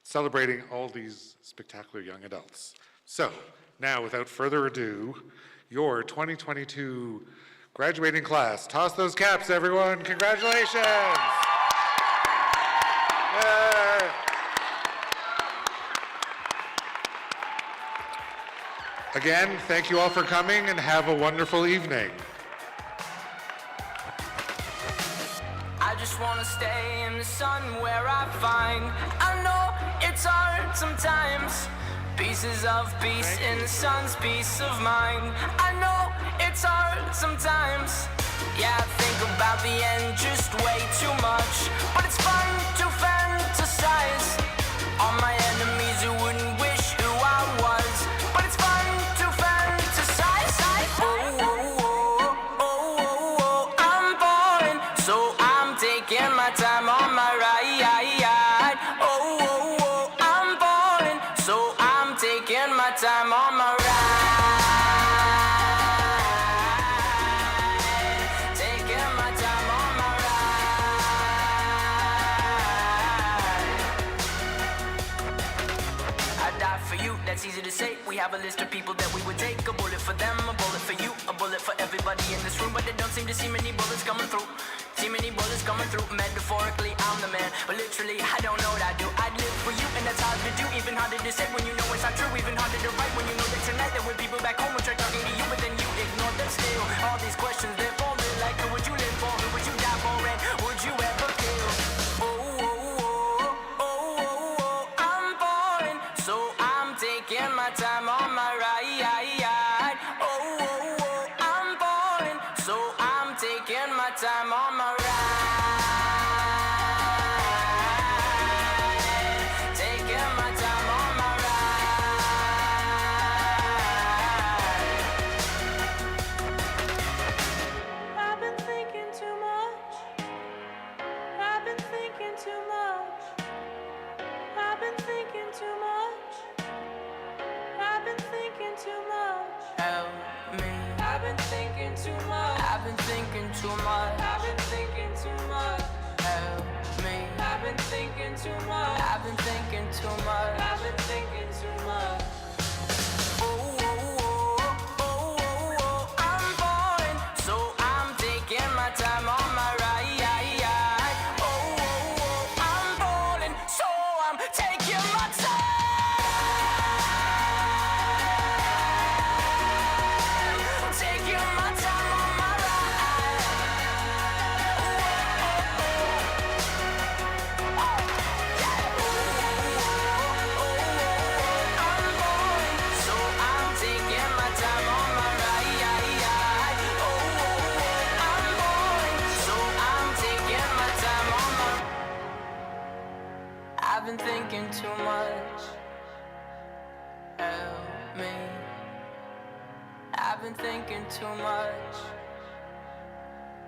celebrating all these spectacular young adults. So now, without further ado, your 2022 graduating class. Toss those caps, everyone. Congratulations. Yay. Again, thank you all for coming and have a wonderful evening. I just wanna stay in the sun where I find I know it's hard sometimes. Pieces of peace in the sun's peace of mind. I know it's hard sometimes. Yeah, I think about the end just way too much. But it's fun to fantasize on my enemies who wouldn't wish who I was. But it's fun to fantasize. Oh, oh, oh, oh, oh, oh. I'm falling, so I'm taking my time on my ride. Oh, oh, oh, I'm falling, so have a list of people that we would take. A bullet for them, a bullet for you, a bullet for everybody in this room. But they don't seem to see many bullets coming through. See many bullets coming through. Metaphorically, I'm the man, but literally, I don't know what I do. I'd live for you, and that's hard to do. Even harder to say when you know it's not true. Even harder to write when you know that tonight there were people back home who tried talking to you, but then you ignore them still. All these questions, they're falling like, who would you live for? Who would you die for? And would you ever kill? I'm falling, so I'm taking my time on my ride. I'm falling, so I'm taking my time on my ride. Taking my time on my ride. I've been thinking too much. I've been thinking too much. I've been thinking too much. I've been thinking too much. Help me. I've been thinking too much. I've been thinking too much. I've been thinking too much. Help me. I've been thinking too much. I've been thinking too much. I've been thinking too much. I'm falling, so I'm taking my time on my ride. I'm falling, so I'm taking my time. Taking my time on my ride. I'm falling, so I'm taking my time on my ride. I'm falling, so I'm taking my time on my. I've been thinking too much. Help me. I've been thinking too much.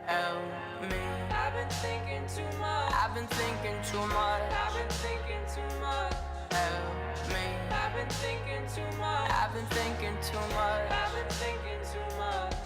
Help me. I've been thinking too much. I've been thinking too much. I've been thinking too much. Help me. I've been thinking too much. I've been thinking too much. I've been thinking too much.